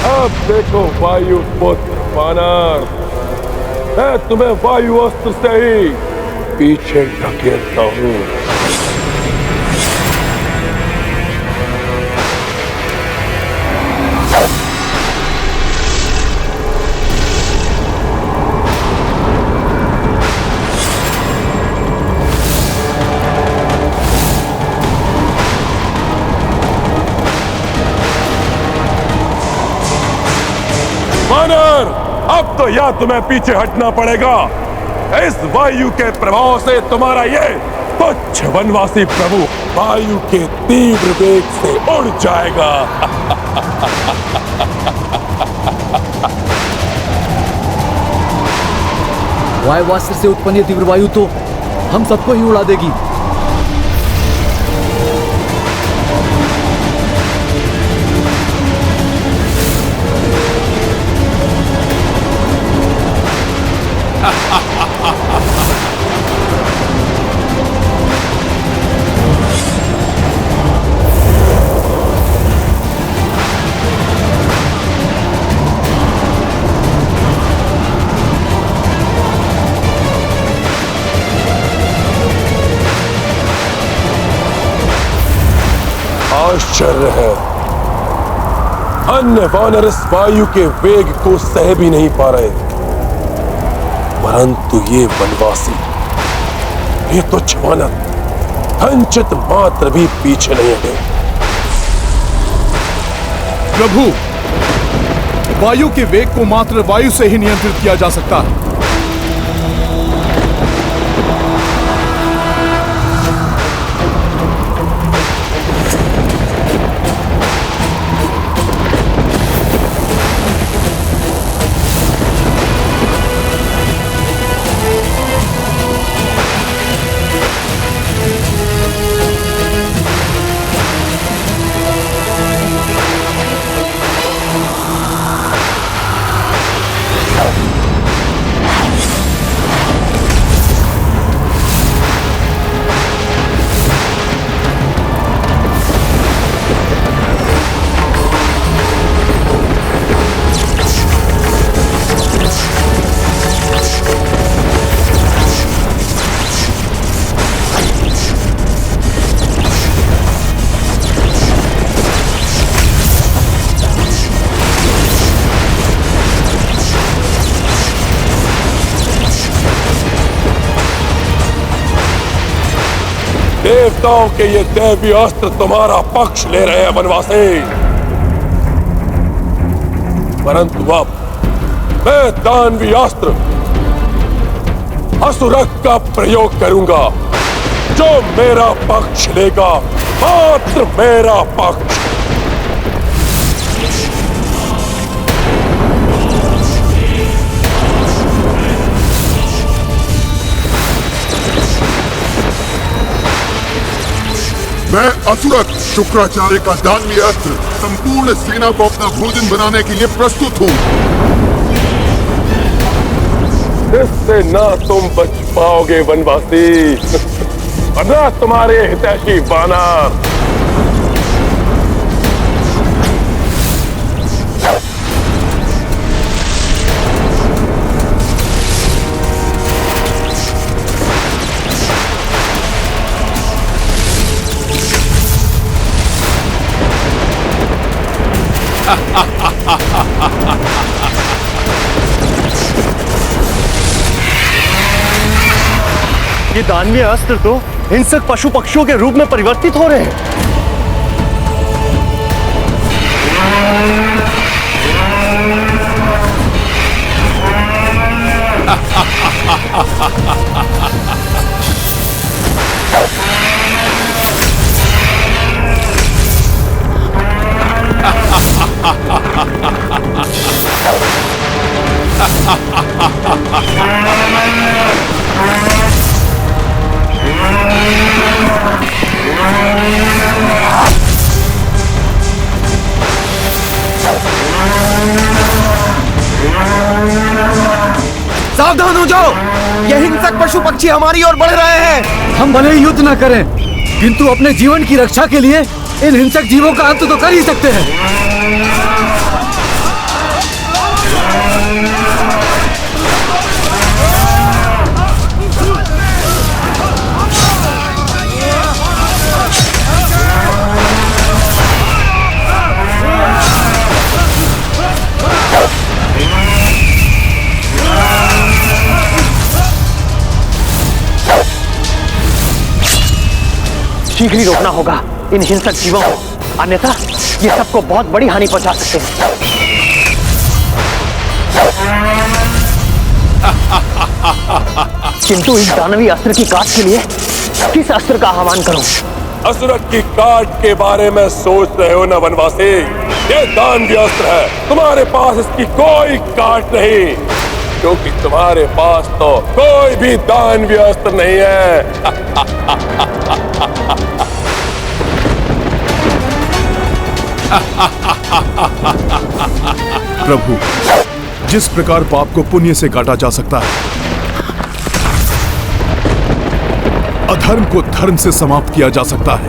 अब देखो वायु पुत्र वानर, मैं तुम्हें वायु अस्त्र से ही पीछे ढकेलता हूं। वानर, अब तो या तुम्हें पीछे हटना पड़ेगा, इस वायु के प्रभाव से तुम्हारा ये तुच्छ वनवासी प्रभु वायु के तीव्र वेग से उड़ जाएगा। वायुवास्त्र से उत्पन्न तीव्र वायु तो हम सबको ही उड़ा देगी। आश्चर्य है, अन्य वानर इस वायु के वेग को सह भी नहीं पा रहे, परंतु ये वनवासी, ये तुच्छ वानर कंचित मात्र भी पीछे नहीं हटे। प्रभु, वायु के वेग को मात्र वायु से ही नियंत्रित किया जा सकता है। देवताओं के ये दैवी अस्त्र तुम्हारा पक्ष ले रहे हैं वनवासी, परंतु अब मैं दानवी अस्त्र असुरक का प्रयोग करूंगा। जो मेरा पक्ष लेगा, मात्र मेरा पक्ष। मैं असुरक शुक्राचार्य का दानवीय अस्त्र संपूर्ण सेना को अपना भोजन बनाने के लिए प्रस्तुत हूँ। इससे ना तुम बच पाओगे वनवासी और ना तुम्हारे हितैषी वानर। ये दानवीय अस्त्र तो हिंसक पशु पक्षियों के रूप में परिवर्तित हो रहे हैं। सावधान हो जाओ, ये हिंसक पशु पक्षी हमारी ओर बढ़ रहे हैं। हम भले ही युद्ध न करें, किंतु अपने जीवन की रक्षा के लिए इन हिंसक जीवों का अंत तो कर ही सकते हैं। शीघ्र ही रोकना होगा इन हिंसक जीवों को, अन्यथा ये सबको बहुत बड़ी हानि पहुंचा सकते हैं। किंतु इस दानवी अस्त्र की काट के लिए किस अस्त्र का आह्वान करूं? असुर की काट के बारे में सोच रहे हो ना वनवासी? ये दानवीय अस्त्र है, तुम्हारे पास इसकी कोई काट नहीं, क्योंकि तुम्हारे पास तो कोई भी दानवीय अस्त्र नहीं है। प्रभु, जिस प्रकार पाप को पुण्य से काटा जा सकता है, अधर्म को धर्म से समाप्त किया जा सकता है,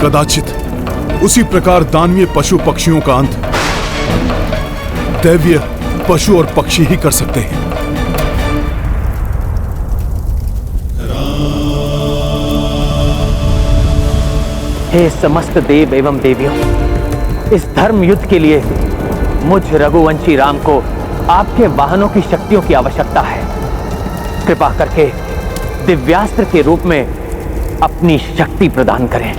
कदाचित उसी प्रकार दानवीय पशु पक्षियों का अंत दैवीय पशु और पक्षी ही कर सकते हैं। हे समस्त देव एवं देवियों, इस धर्म युद्ध के लिए मुझ रघुवंशी राम को आपके वाहनों की शक्तियों की आवश्यकता है। कृपा करके दिव्यास्त्र के रूप में अपनी शक्ति प्रदान करें।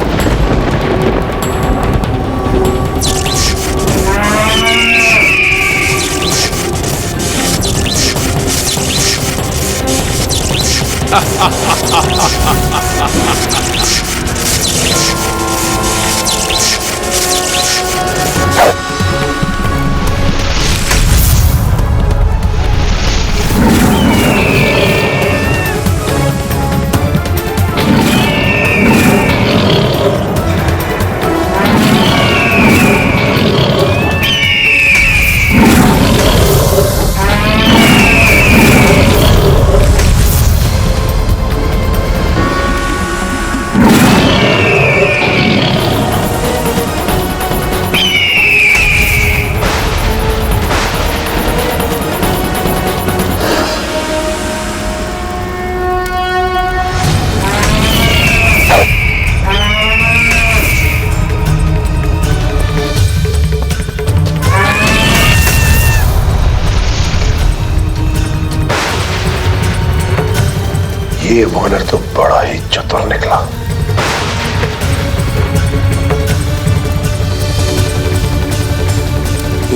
ये वानर तो बड़ा ही चतुर निकला।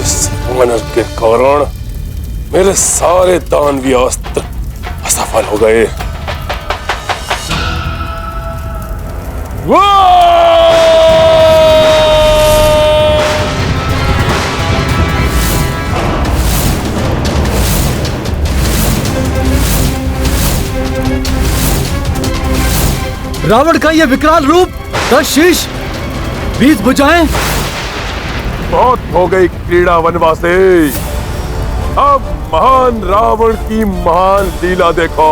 इस वानर के कारण मेरे सारे दानवीय अस्त्र असफल हो गए। रावण का यह विकराल रूप, 10 शीश, 20 भुजाएं। बहुत हो गई क्रीड़ा वनवासी, अब महान रावण की महान लीला देखो।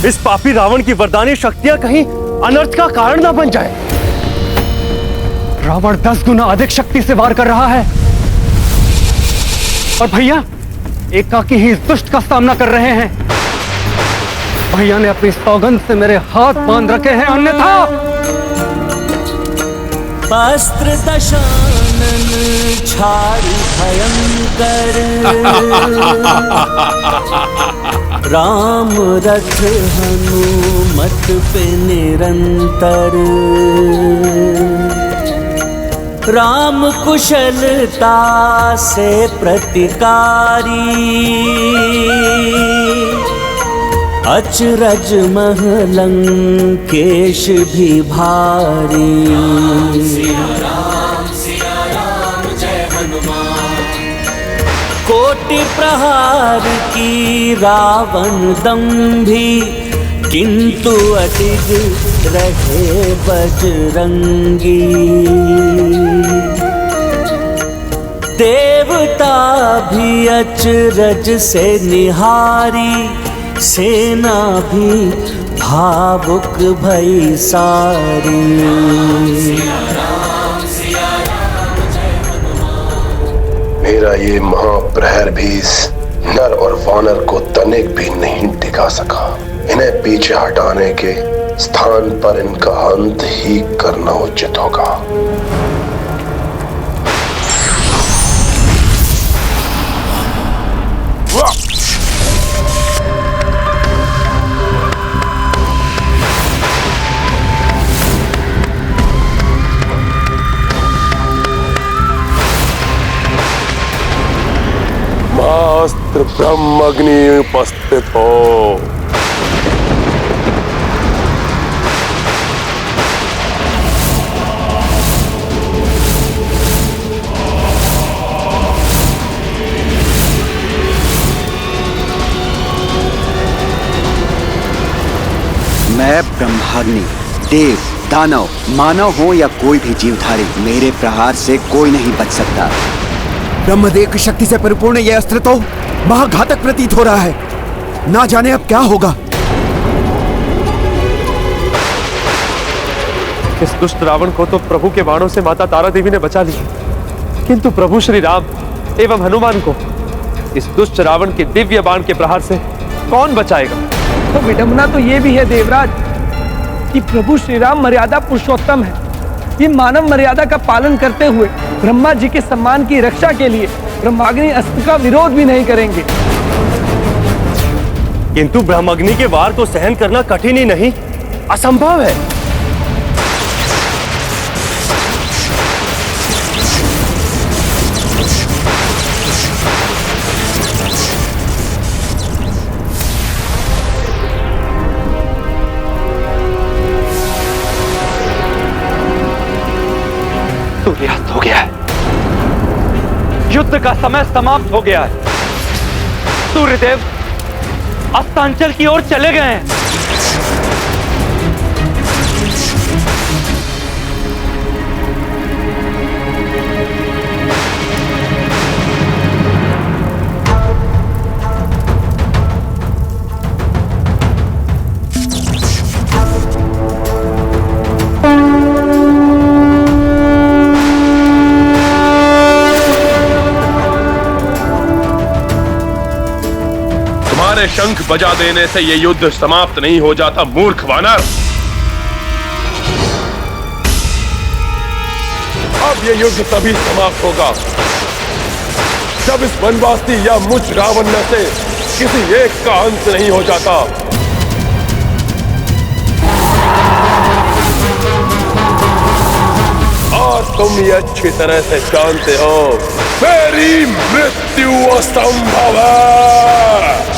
इस पापी रावण की वरदानी शक्तियां कहीं अनर्थ का कारण न बन जाए। रावण 10 गुना अधिक शक्ति से वार कर रहा है और भैया एकाकी ही इस दुष्ट का सामना कर रहे हैं। भैया ने अपनी सौगंध से मेरे हाथ बांध रखे हैं, अन्यथा अस्त्र दशानन छाड़ी भयंकर राम रथ हनुमत पे निरंतर राम कुशलता से प्रतिकारी अचरज महलंकेश भी भारी। सिया राम जय हनुमान। कोटि प्रहार की रावण दंभी किंतु अडिग रहे बजरंगी। देवता भी अचरज से निहारी सेना भी भावुक भई सारी। मेरा ये महाप्रहर भी इस नर और वानर को तनिक भी नहीं टिका सका। इन्हें पीछे हटाने के स्थान पर इनका अंत ही करना उचित होगा। महाअस्त्र ब्रह्मग्नि उपस्थित हो। मैं ब्रह्माग्नि, देव, दानव, मानव हो या कोई भी जीवधारी, मेरे प्रहार से कोई नहीं बच सकता। ब्रह्मदेव की शक्ति से परिपूर्ण यह अस्त्र तो महाघातक प्रतीत हो रहा है। ना जाने अब क्या होगा। इस दुष्ट रावण को तो प्रभु के बाणों से माता तारा देवी ने बचा लिया, किंतु प्रभु श्री राम एवं हनुमान को इस दुष्ट रावण के दिव्य बाण के प्रहार से कौन बचाएगा? तो विडंबना तो ये भी है देवराज कि प्रभु श्री राम मर्यादा पुरुषोत्तम है। ये मानव मर्यादा का पालन करते हुए ब्रह्मा जी के सम्मान की रक्षा के लिए ब्रह्माग्नि अस्त्र का विरोध भी नहीं करेंगे। किंतु ब्रह्माग्नि के वार को सहन करना कठिन ही नहीं, असंभव है। सूर्यास्त हो गया है, युद्ध का समय समाप्त हो गया है। सूर्यदेव अस्तांचल की ओर चले गए हैं। शंख बजा देने से यह युद्ध समाप्त नहीं हो जाता, मूर्ख वानर। अब यह युद्ध तभी समाप्त होगा जब इस वनवासी या मुझ रावण में से किसी एक का अंत नहीं हो जाता। और तुम ये अच्छी तरह से जानते हो, मेरी मृत्यु असंभव है।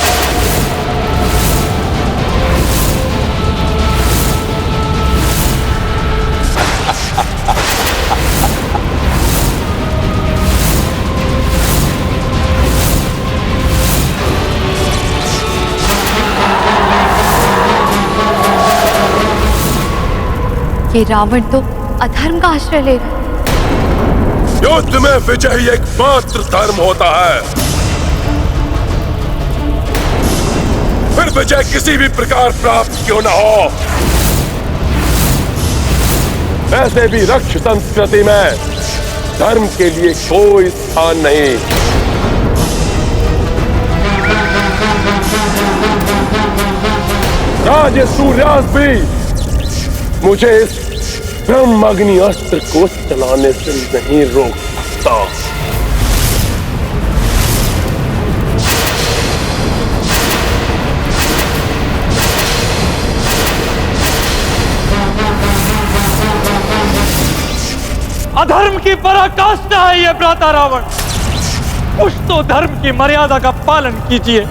ये रावण तो अधर्म का आश्रय ले रहा है। युद्ध में विजय एकमात्र धर्म होता है। फिर विजय किसी भी प्रकार प्राप्त क्यों न हो, वैसे भी रक्ष संस्कृति में धर्म के लिए कोई स्थान नहीं। राजे सूर्यास्त भी मुझे इस ब्रह्माग्नि अस्त्र को चलाने से नहीं रोक सकता। अधर्म की पराकाष्ठा है ये भ्राता रावण। कुछ तो धर्म की मर्यादा का पालन कीजिए।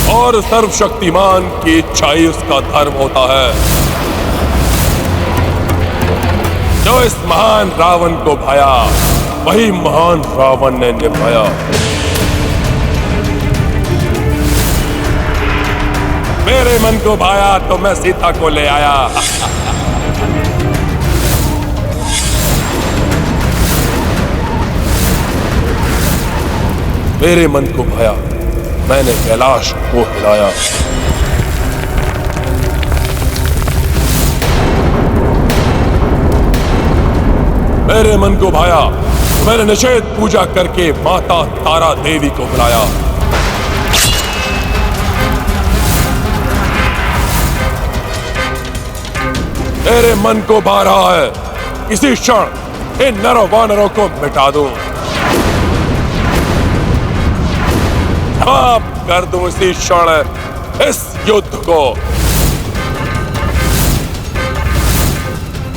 और सर्वशक्तिमान की इच्छा ही उसका धर्म होता है। जो इस महान रावण को भाया वही महान रावण ने निभाया। मेरे मन को भाया तो मैं सीता को ले आया। मेरे मन को भाया, मैंने कैलाश को हिलाया। मेरे मन को भाया, मैंने निषेध पूजा करके माता तारा देवी को बुलाया। मेरे मन को भा रहा है, इसी क्षण इन नरों वानरों को मिटा दूं, समाप्त कर दूं इसी क्षण इस युद्ध को।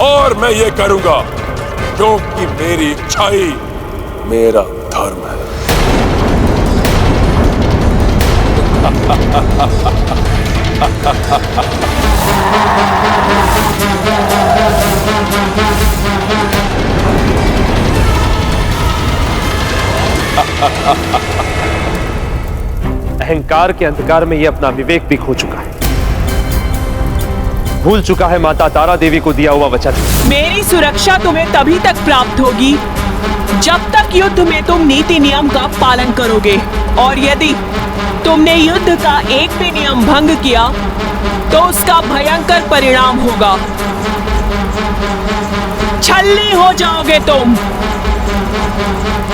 और मैं ये करूंगा क्योंकि मेरी इच्छा ही मेरा धर्म है। अहंकार के अंधकार में यह अपना विवेक भी खो चुका है। भूल चुका है माता तारा देवी को दिया हुआ वचन। मेरी सुरक्षा तुम्हें तभी तक प्राप्त होगी जब तक युद्ध में तुम नीति नियम का पालन करोगे, और यदि तुमने युद्ध का एक भी नियम भंग किया तो उसका भयंकर परिणाम होगा। छल्ली हो जाओगे तुम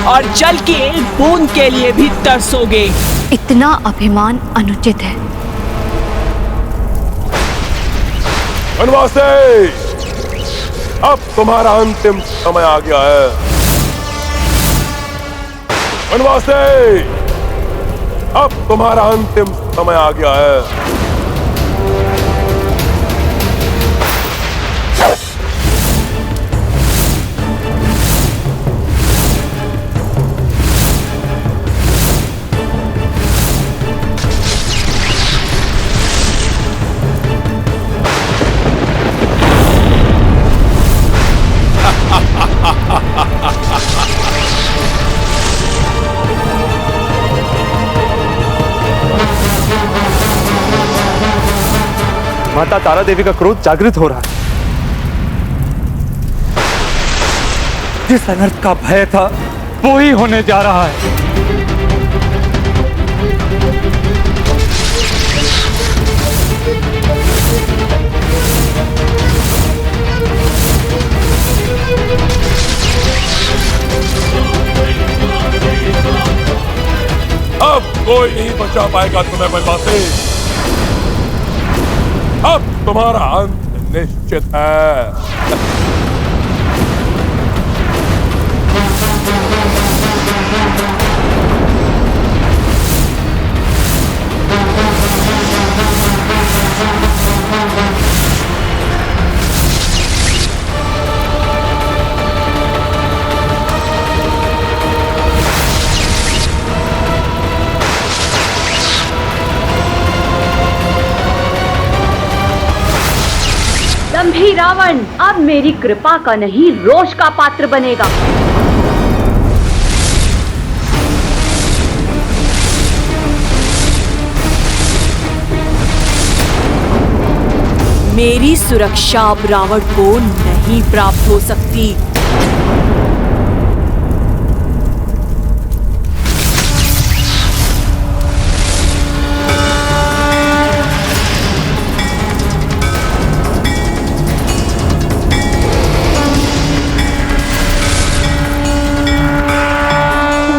और जल की एक बूंद के लिए भी तरसोगे। इतना अभिमान अनुचित है। वनवासी, अब तुम्हारा अंतिम समय आ गया है। वनवासी, अब तुम्हारा अंतिम समय आ गया है। माता तारा देवी का क्रोध जागृत हो रहा है। जिस अनर्थ का भय था वो ही होने जा रहा है। अब कोई नहीं बचा पाएगा तुम्हें वनवासी। अब तुम्हारा अंत निश्चित है। दंभी रावण अब मेरी कृपा का नहीं रोष का पात्र बनेगा। मेरी सुरक्षा अब रावण को नहीं प्राप्त हो सकती।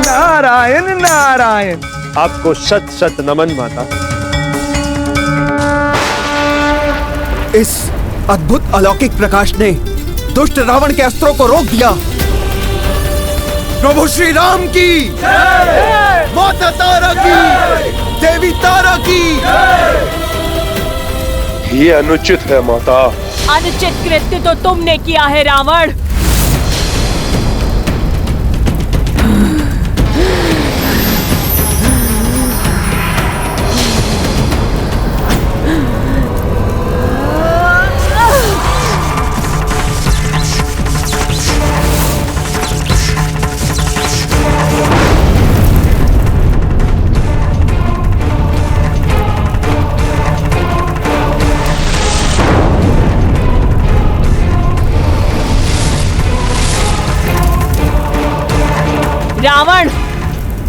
नारायण नारायण। आपको शत शत नमन माता। इस अद्भुत अलौकिक प्रकाश ने दुष्ट रावण के अस्त्रों को रोक दिया। प्रभु श्री राम की माता तारा की, देवी तारा की। ये अनुचित है माता। अनुचित कृत्य तो तुमने किया है रावण। रावण,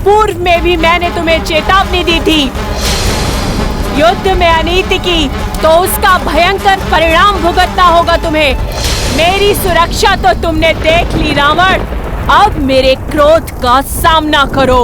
पूर्व में भी मैंने तुम्हें चेतावनी दी थी। युद्ध में अनीति की तो उसका भयंकर परिणाम भुगतना होगा तुम्हें। मेरी सुरक्षा तो तुमने देख ली रावण, अब मेरे क्रोध का सामना करो।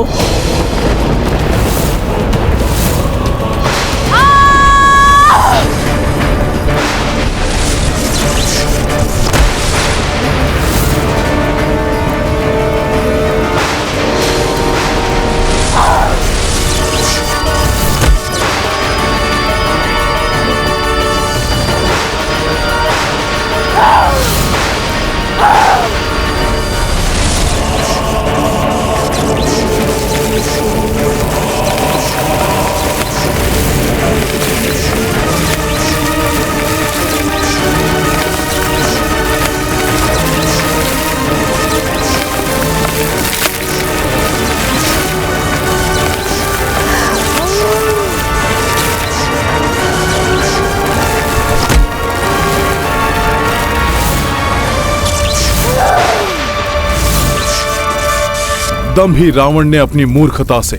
दंभी रावण ने अपनी मूर्खता से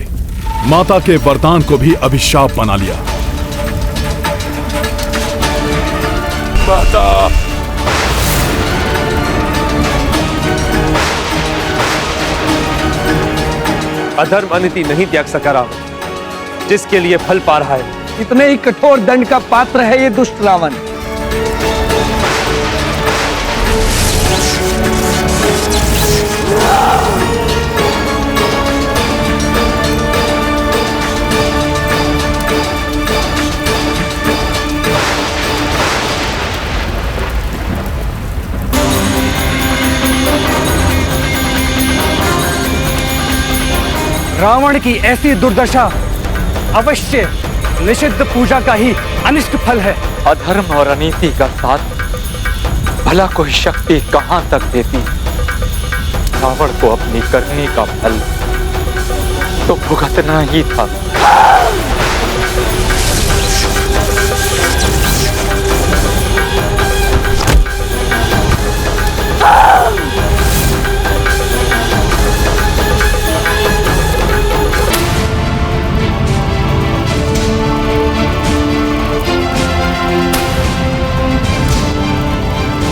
माता के वरदान को भी अभिशाप बना लिया। माता, अधर्म अनिति नहीं त्याग सका रावण, जिसके लिए फल पा रहा है। इतने ही कठोर दंड का पात्र है ये दुष्ट रावण। रावण की ऐसी दुर्दशा अवश्य निषिद्ध पूजा का ही अनिष्ट फल है। अधर्म और अनीति का साथ भला कोई शक्ति कहां तक देती। रावण को अपनी करनी का फल तो भुगतना ही था।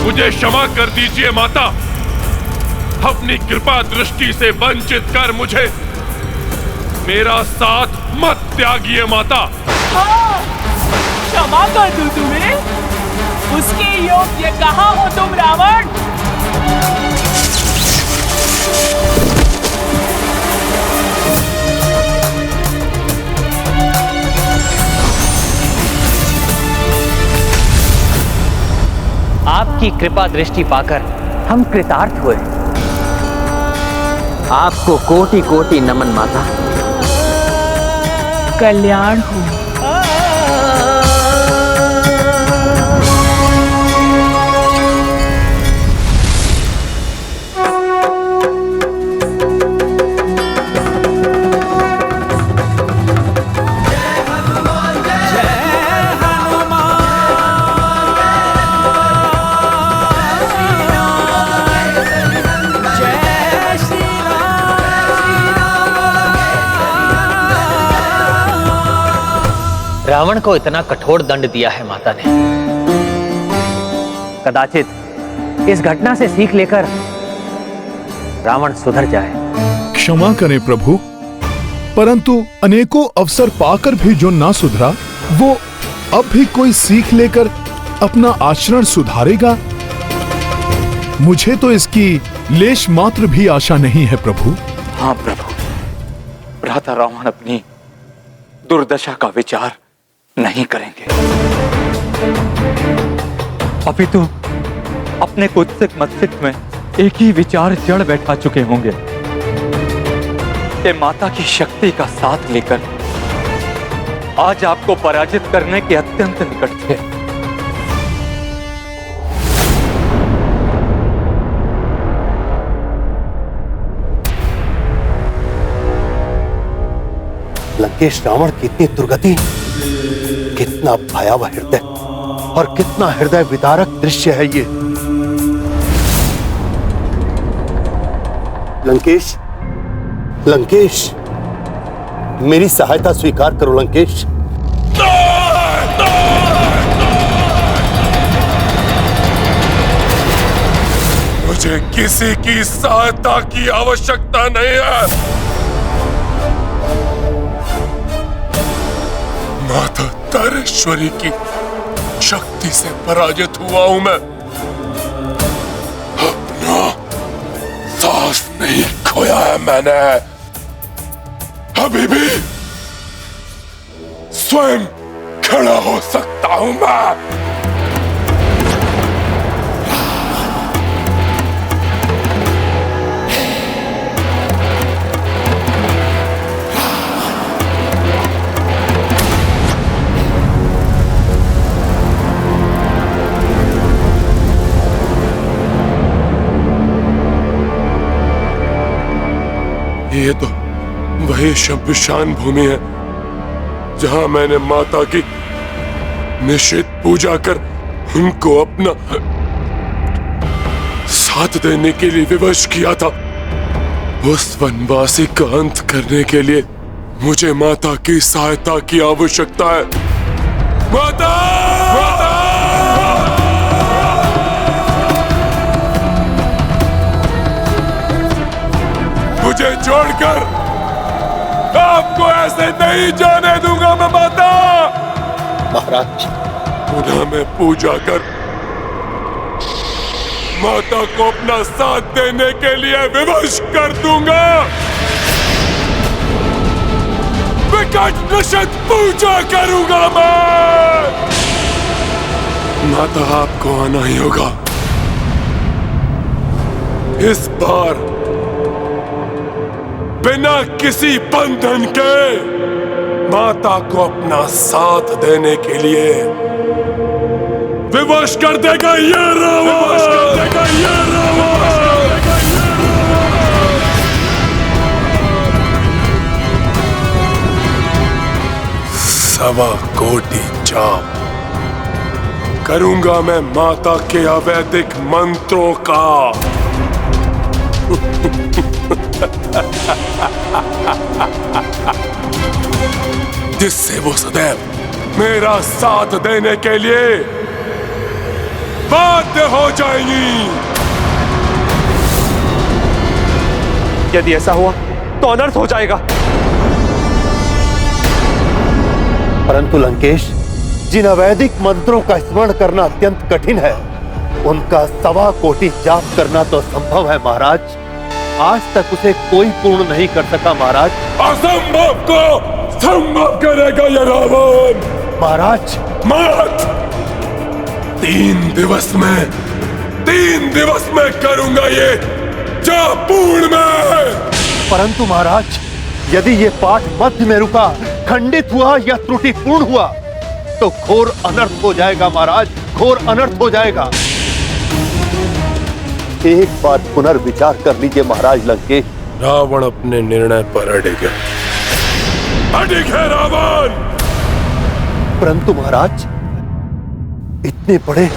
मुझे क्षमा कर दीजिए माता, अपनी कृपा दृष्टि से वंचित कर मुझे मेरा साथ मत त्यागिए माता। क्षमा कर दूं तुम्हें? उसके योग्य कहाँ हो तुम रावण? आपकी कृपा दृष्टि पाकर हम कृतार्थ हुए। आपको कोटि कोटि नमन माता। कल्याण हो। रावण को इतना कठोर दंड दिया है माता ने। कदाचित इस घटना से सीख लेकर रावण सुधर जाए। क्षमा करें प्रभु, परंतु अनेकों अवसर पाकर भी जो ना सुधरा, वो अब भी कोई सीख लेकर अपना आचरण सुधारेगा? मुझे तो इसकी लेश मात्र भी आशा नहीं है प्रभु। हाँ प्रभु, भ्राता रावण अपनी दुर्दशा का विचार नहीं करेंगे। अपितु अपने कुत्सित मस्तिष्क में एक ही विचार जड़ बैठा चुके होंगे कि माता की शक्ति का साथ लेकर आज आपको पराजित करने के अत्यंत निकट थे। लंकेश, रावण की इतनी दुर्गति, कितना भयावह हृदय और कितना हृदय विदारक दृश्य है ये। लंकेश, लंकेश, मेरी सहायता स्वीकार करो लंकेश। मुझे किसी की सहायता की आवश्यकता नहीं है। माता तारेश्वरी की शक्ति से पराजित हुआ हूं मैं। अपना साहस नहीं खोया है मैंने। अभी भी स्वयं खड़ा हो सकता हूं मैं। ये तो वही शमशान भूमि है जहां मैंने माता की निश्चित पूजा कर उनको अपना साथ देने के लिए विवश किया था। उस वनवासी का अंत करने के लिए मुझे माता की सहायता की आवश्यकता है। माता! माता! मुझे छोड़कर आपको ऐसे नहीं जाने दूंगा मैं माता। महाराज, पुनः मैं पूजा कर माता को अपना साथ देने के लिए विवश कर दूंगा। विकट निषद पूजा करूंगा मैं। माता, आपको आना ही होगा। इस बार बिना किसी बंधन के माता को अपना साथ देने के लिए विवश कर देगा ये रावण। सवा कोटि जाप करूंगा मैं माता के अवैधिक मंत्रों का। जिससे वो सदैव मेरा साथ देने के लिए बाध्य हो जाएंगी। यदि ऐसा हुआ तो अनर्थ हो जाएगा। परंतु लंकेश, जिन अवैधिक मंत्रों का स्मरण करना अत्यंत कठिन है, उनका 1.25 कोटि जाप करना तो संभव है महाराज। आज तक उसे कोई पूर्ण नहीं कर सका महाराज। असंभव को संभव करेगा ये रावण। महाराज मत! 3 दिवस में करूंगा ये जाप पूर्ण में। परंतु महाराज, यदि ये पाठ मध्य में रुका, खंडित हुआ या त्रुटिपूर्ण हुआ तो घोर अनर्थ हो जाएगा महाराज, घोर अनर्थ हो जाएगा। एक बार पुनर्विचार कर लीजिए महाराज लंकेश। रावण अपने निर्णय पर अड़िग है। अड़िग है रावण। परंतु महाराज, इतने बड़े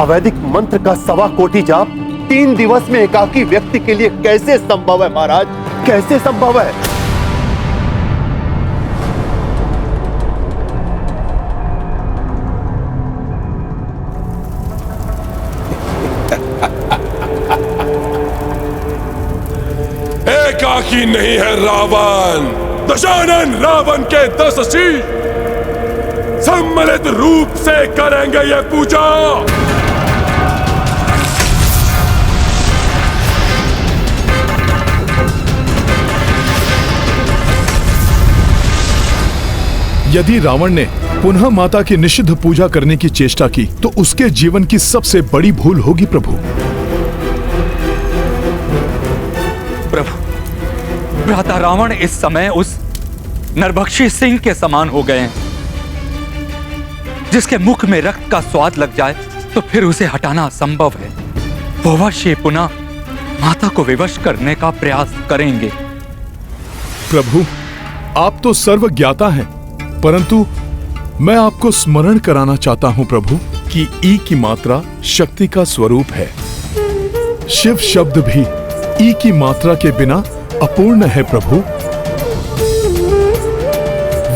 अवैधिक मंत्र का 1.25 कोटि जाप 3 दिवस में एकाकी व्यक्ति के लिए कैसे संभव है महाराज, कैसे संभव है? बाकी नहीं है रावण। दशानन रावण के 10 शीश सम्मिलित रूप से करेंगे ये पूजा। यदि रावण ने पुनः माता की निषिद्ध पूजा करने की चेष्टा की तो उसके जीवन की सबसे बड़ी भूल होगी प्रभु। प्रभु, भ्राता रावण इस समय उस नरभक्षी सिंह के समान हो गए हैं, जिसके मुख में रक्त का स्वाद लग जाए तो फिर उसे हटाना असंभव है। वो अवश्य पुनः माता को विवश करने का प्रयास करेंगे। प्रभु, आप तो सर्वज्ञाता हैं, परंतु मैं आपको स्मरण कराना चाहता हूं प्रभु कि ई की मात्रा शक्ति का स्वरूप है। शिव शब्द भी ई की मात्रा के बिना अपूर्ण है प्रभु।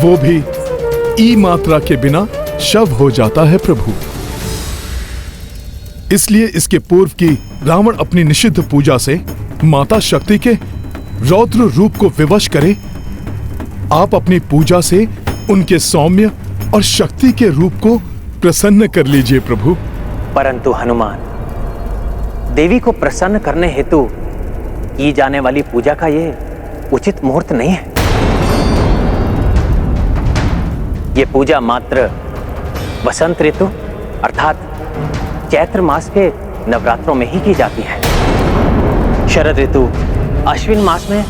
वो भी ई मात्रा के बिना शव हो जाता है प्रभु। इसलिए इसके पूर्व की रावण अपनी निषिद्ध पूजा से माता शक्ति के रौद्र रूप को विवश करे, आप अपनी पूजा से उनके सौम्य और शक्ति के रूप को प्रसन्न कर लीजिए प्रभु। परंतु हनुमान, देवी को प्रसन्न करने हेतु की जाने वाली पूजा का यह उचित मुहूर्त नहीं है। यह पूजा मात्र वसंत ऋतु अर्थात चैत्र मास के नवरात्रों में ही की जाती है। शरद ऋतु अश्विन मास में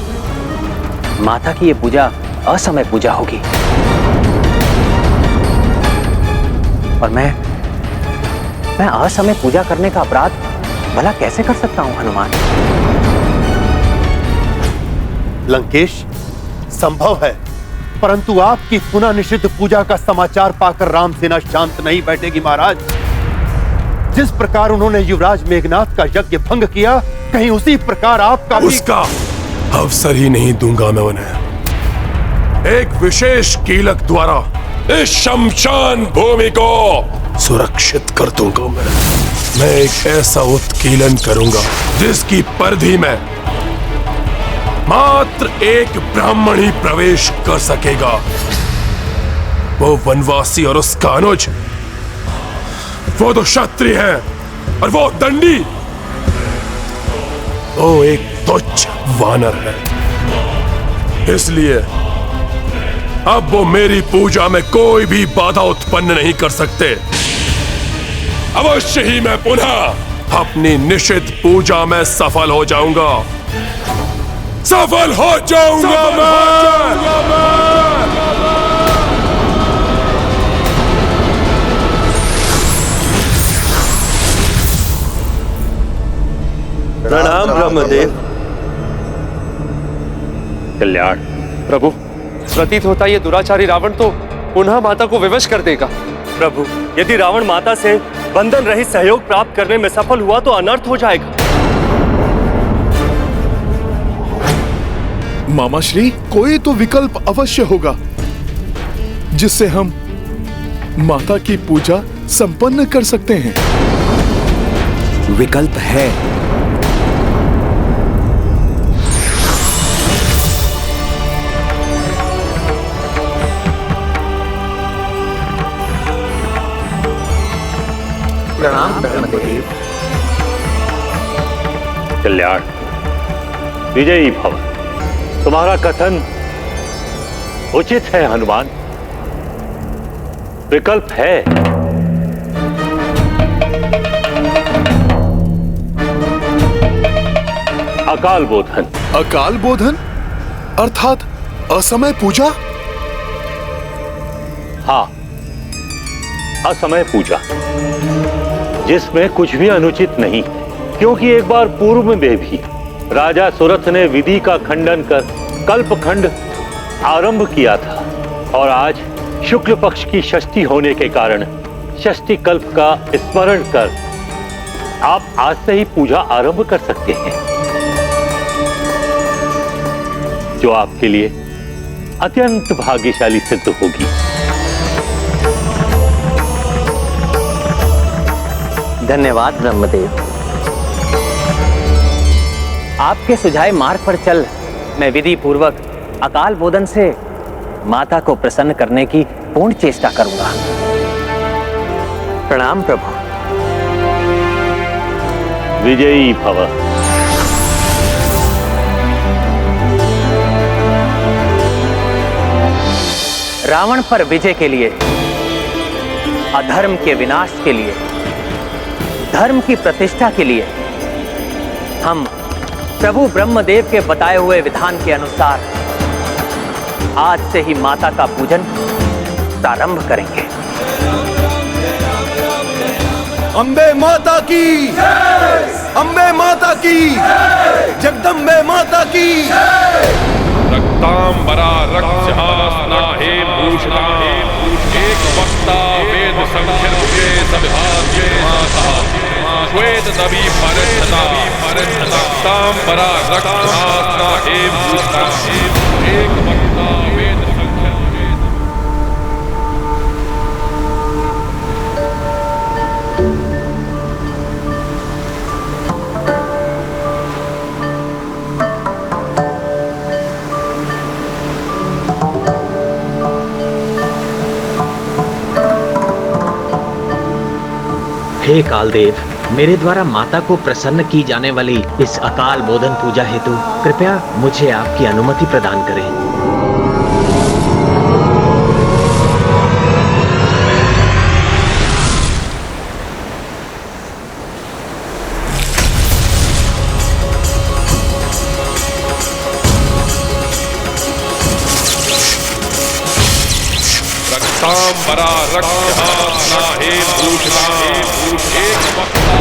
माता की यह पूजा असमय पूजा होगी। और मैं असमय पूजा करने का अपराध भला कैसे कर सकता हूं हनुमान? लंकेश, संभव है, परंतु आपकी पुनः निषिद्ध पूजा का समाचार पाकर रामसेना शांत नहीं बैठेगी महाराज। जिस प्रकार उन्होंने युवराज मेघनाथ का यज्ञ भंग किया, कहीं उसी प्रकार आपका भी... उसका अवसर ही नहीं दूंगा मैं उन्हें। एक विशेष कीलक द्वारा इस शमशान भूमि को सुरक्षित कर दूंगा। मैं एक ऐसा उत्कीलन करूंगा जिसकी परिधि में मात्र एक ब्राह्मण ही प्रवेश कर सकेगा। वो वनवासी और उसका अनुज, वो तो क्षत्रिय है और वो दंडी, वो एक तुच्छ वानर है। इसलिए अब वो मेरी पूजा में कोई भी बाधा उत्पन्न नहीं कर सकते। अवश्य ही मैं पुनः अपनी निषिद्ध पूजा में सफल हो जाऊंगा। सफल हो जाऊंगा मैं। प्रणाम ब्रह्मदेव। कल्याण। प्रभु, प्रतीत होता है ये दुराचारी रावण तो पुनः माता को विवश कर देगा। प्रभु, यदि रावण माता से बंधन रहित सहयोग प्राप्त करने में सफल हुआ तो अनर्थ हो जाएगा। मामा श्री, कोई तो विकल्प अवश्य होगा जिससे हम माता की पूजा संपन्न कर सकते हैं। विकल्प है। प्रणाम ब्रह्मदेव। कल्याण। विजयी भव। तुम्हारा कथन उचित है हनुमान। विकल्प है। अकाल बोधन। अकाल बोधन अर्थात असमय पूजा? हाँ, असमय पूजा, जिसमें कुछ भी अनुचित नहीं, क्योंकि एक बार पूर्व में भी राजा सुरथ ने विधि का खंडन कर कल्पखंड आरंभ किया था और आज शुक्ल पक्ष की षष्ठी होने के कारण षष्ठी कल्प का स्मरण कर आप आज से ही पूजा आरंभ कर सकते हैं, जो आपके लिए अत्यंत भाग्यशाली सिद्ध होगी। धन्यवाद ब्रह्मदेव। आपके सुझाए मार्ग पर चल मैं विधि पूर्वक अकाल बोधन से माता को प्रसन्न करने की पूर्ण चेष्टा करूंगा। प्रणाम प्रभु। विजयी भव। रावण पर विजय के लिए, अधर्म के विनाश के लिए, धर्म की प्रतिष्ठा के लिए हम प्रभु ब्रह्मदेव के बताए हुए विधान के अनुसार आज से ही माता का पूजन प्रारंभ करेंगे। अम्बे माता की, अम्बे माता की, जगदम्बे माता की। रक्तांबरा रक्तहासना हे भूषणा, एक वक्ता वेद संख्य सविभाज्य माता, श्वेत नबी परच्छता, रक्तांबरा रक्तहासना हे भूषणा, एक वक्ता वेद संख्य। हे कालदेव, मेरे द्वारा माता को प्रसन्न की जाने वाली इस अकाल बोधन पूजा हेतु कृपया मुझे आपकी अनुमति प्रदान करें। रक्तांबरा रक्तहासना हे भूषणा, एक वक्ता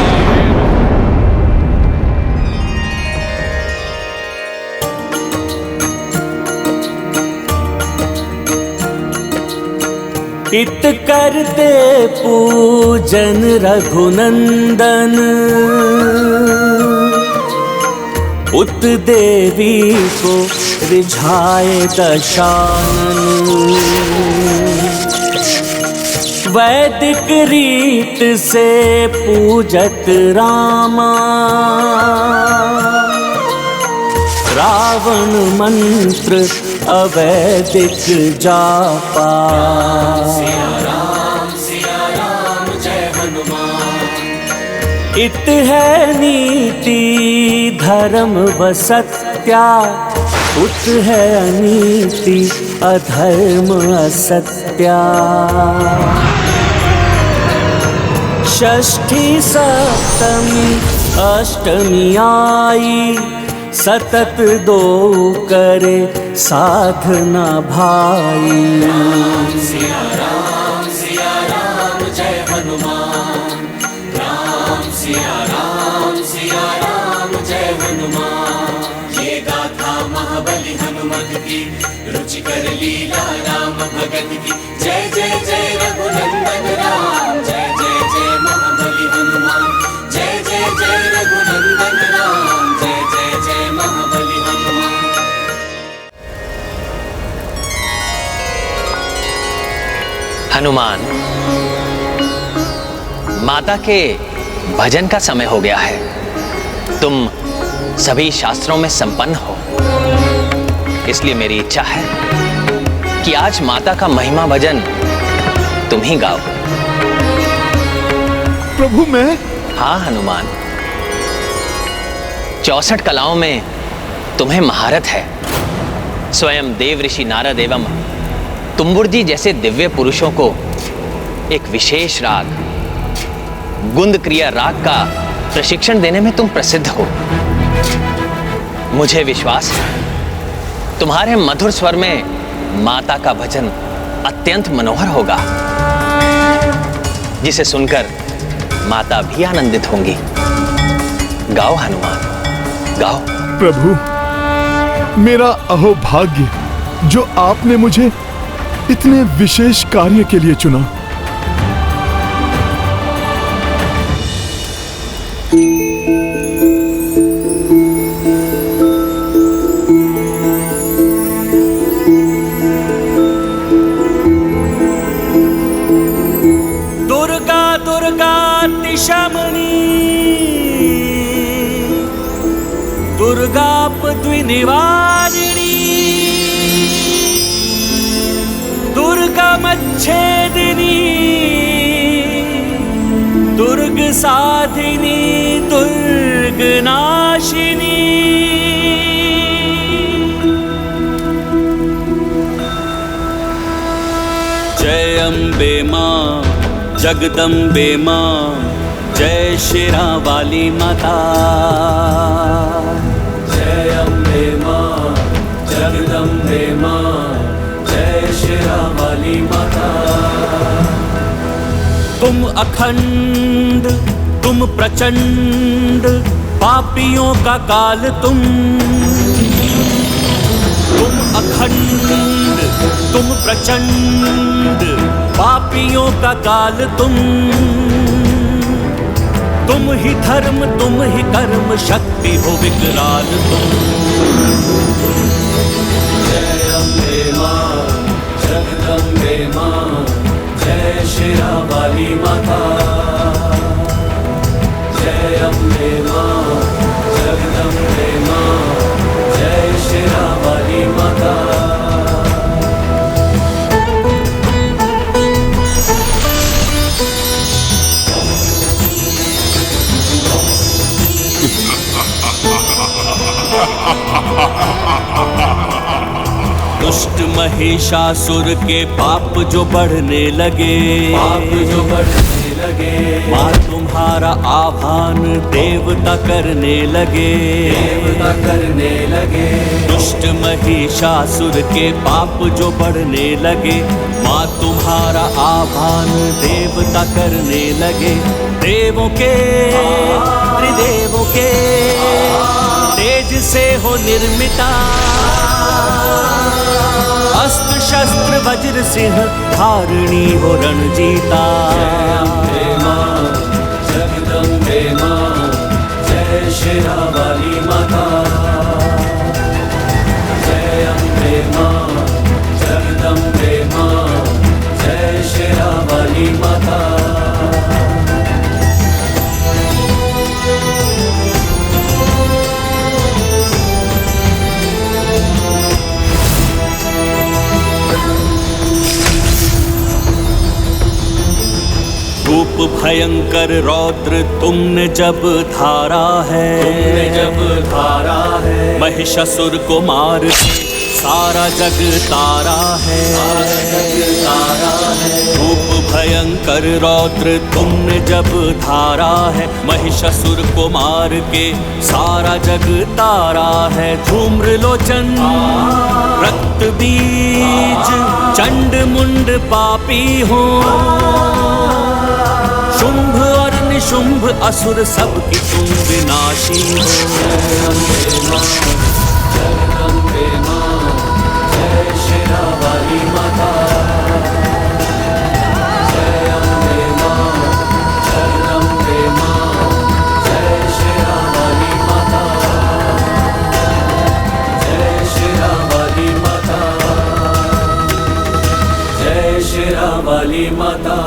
इत करते पूजन रघुनंदन, उत देवी को रिझाए दशानन। वैदिक रीत से पूजत रामा, रावण मंत्र अवैदिक जापा। सिया राम जय हनुमान। इत है नीति धर्म व सत्या, उत है अनीति अधर्म असत्या। षष्ठी सप्तमी अष्टमी आई, सतत दो करे साधना भाई। सिया राम जय हनुमान। राम सिया राम जय हनुमान। ये गाथा महाबली हनुमत की, रुचिकर लीला राम भगत की। जय जय जय रघुनंदन राम, जय जय जय महाबली हनुमान। जय जय जय रघुनंदन राम, जय जय जय महाबली हनुमान। हनुमान, माता के भजन का समय हो गया है। तुम सभी शास्त्रों में संपन्न हो, इसलिए मेरी इच्छा है कि आज माता का महिमा भजन तुम ही गाओ। प्रभु मैं? हाँ हनुमान, 64 कलाओं में तुम्हें महारत है। स्वयं देव ऋषि नारद एवं तुम्बुर जी जैसे दिव्य पुरुषों को एक विशेष राग, गुंद क्रिया राग का प्रशिक्षण देने में तुम प्रसिद्ध हो। मुझे विश्वास है तुम्हारे मधुर स्वर में माता का भजन अत्यंत मनोहर होगा, जिसे सुनकर माता भी आनंदित होंगी। गाओ हनुमान, गाओ। प्रभु, मेरा अहोभाग्य जो आपने मुझे इतने विशेष कार्य के लिए चुना। दुर्गा दुर्गा तिशमनी, दुर्गापद्विनिवारिणी दुर्गमच्छेदिनी दुर्ग साधिनी दुर्गनाशिनी जय अम्बे मां जगदम्बे मां जय शेरा वाली माता जय अम्बे मां जगदम्बे मां जय शेरा वाली माता तुम अखंड तुम प्रचंड पापियों का काल तुम अखंड तुम प्रचंड पापियों का काल तुम ही धर्म तुम ही कर्म शक्ति हो विकराल तुम जय अम्बे मां जगदम्बे मां जय शेरा वाली माता जय अम्बे मां जगदम्बे मां जय शेरा वाली माता दुष्ट महिषासुर के पाप जो बढ़ने लगे माँ तुम्हारा आह्वान देवता करने लगे दुष्ट महिषासुर के पाप जो बढ़ने लगे माँ तुम्हारा आह्वान देवता करने लगे देवों के त्रिदेवों के तेज से हो निर्मिता अस्त्र शस्त्र वज्र सिंह धारणी हो रणजीता जय मां जगदम्बे मां जय शेरा वाली माता जय अम्बे मां जगदम्बे मां जय शेरा वाली माता रूप भयंकर रौद्र तुमने जब धारा है महिषासुर को मार सारा जग तारा है रूप भयंकर रौद्र तुमने जब धारा है महिषासुर को मार के सारा जग तारा है धूम्र लोचन रक्त बीज चंड मुंड पापी हो शुंभ और निशुंभ असुर सबकी तुम विनाशी हो जगदम्बे मां जय शेरा वाली माता जय अम्बे मां जगदम्बे मां जय शेरा वाली माता जय शेरा वाली माता जय शेरा वाली माता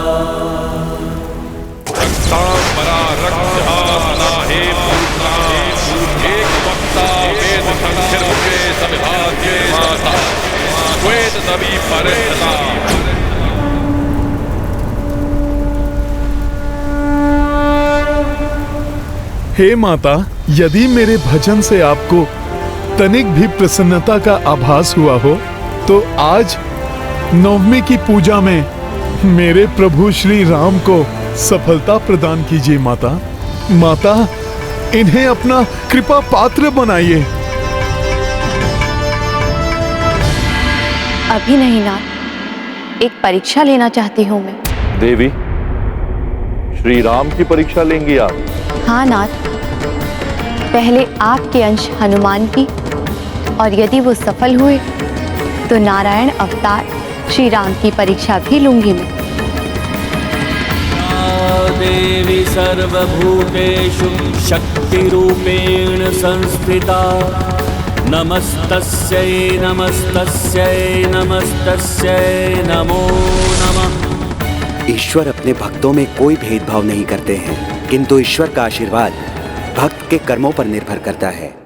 एक वक्ता वेद संख्य सविभाग्य माता श्वेत नबी परिणता हे माता, यदि मेरे भजन से आपको तनिक भी प्रसन्नता का आभास हुआ हो तो आज नवमी की पूजा में मेरे प्रभु श्री राम को सफलता प्रदान कीजिए माता। माता, इन्हें अपना कृपा पात्र बनाइए। अभी नहीं नाथ, एक परीक्षा लेना चाहती हूँ मैं। देवी, श्री राम की परीक्षा लेंगी आप? हाँ नाथ, पहले आपके अंश हनुमान की, और यदि वो सफल हुए तो नारायण अवतार श्री राम की परीक्षा भी लूंगी मैं। देवी सर्वभूतेषु शक्तिरूपेण संस्थिता नमस्तस्यै नमस्तस्यै नमस्तस्यै नमो नमः। ईश्वर अपने भक्तों में कोई भेदभाव नहीं करते हैं, किंतु ईश्वर का आशीर्वाद भक्त के कर्मों पर निर्भर करता है।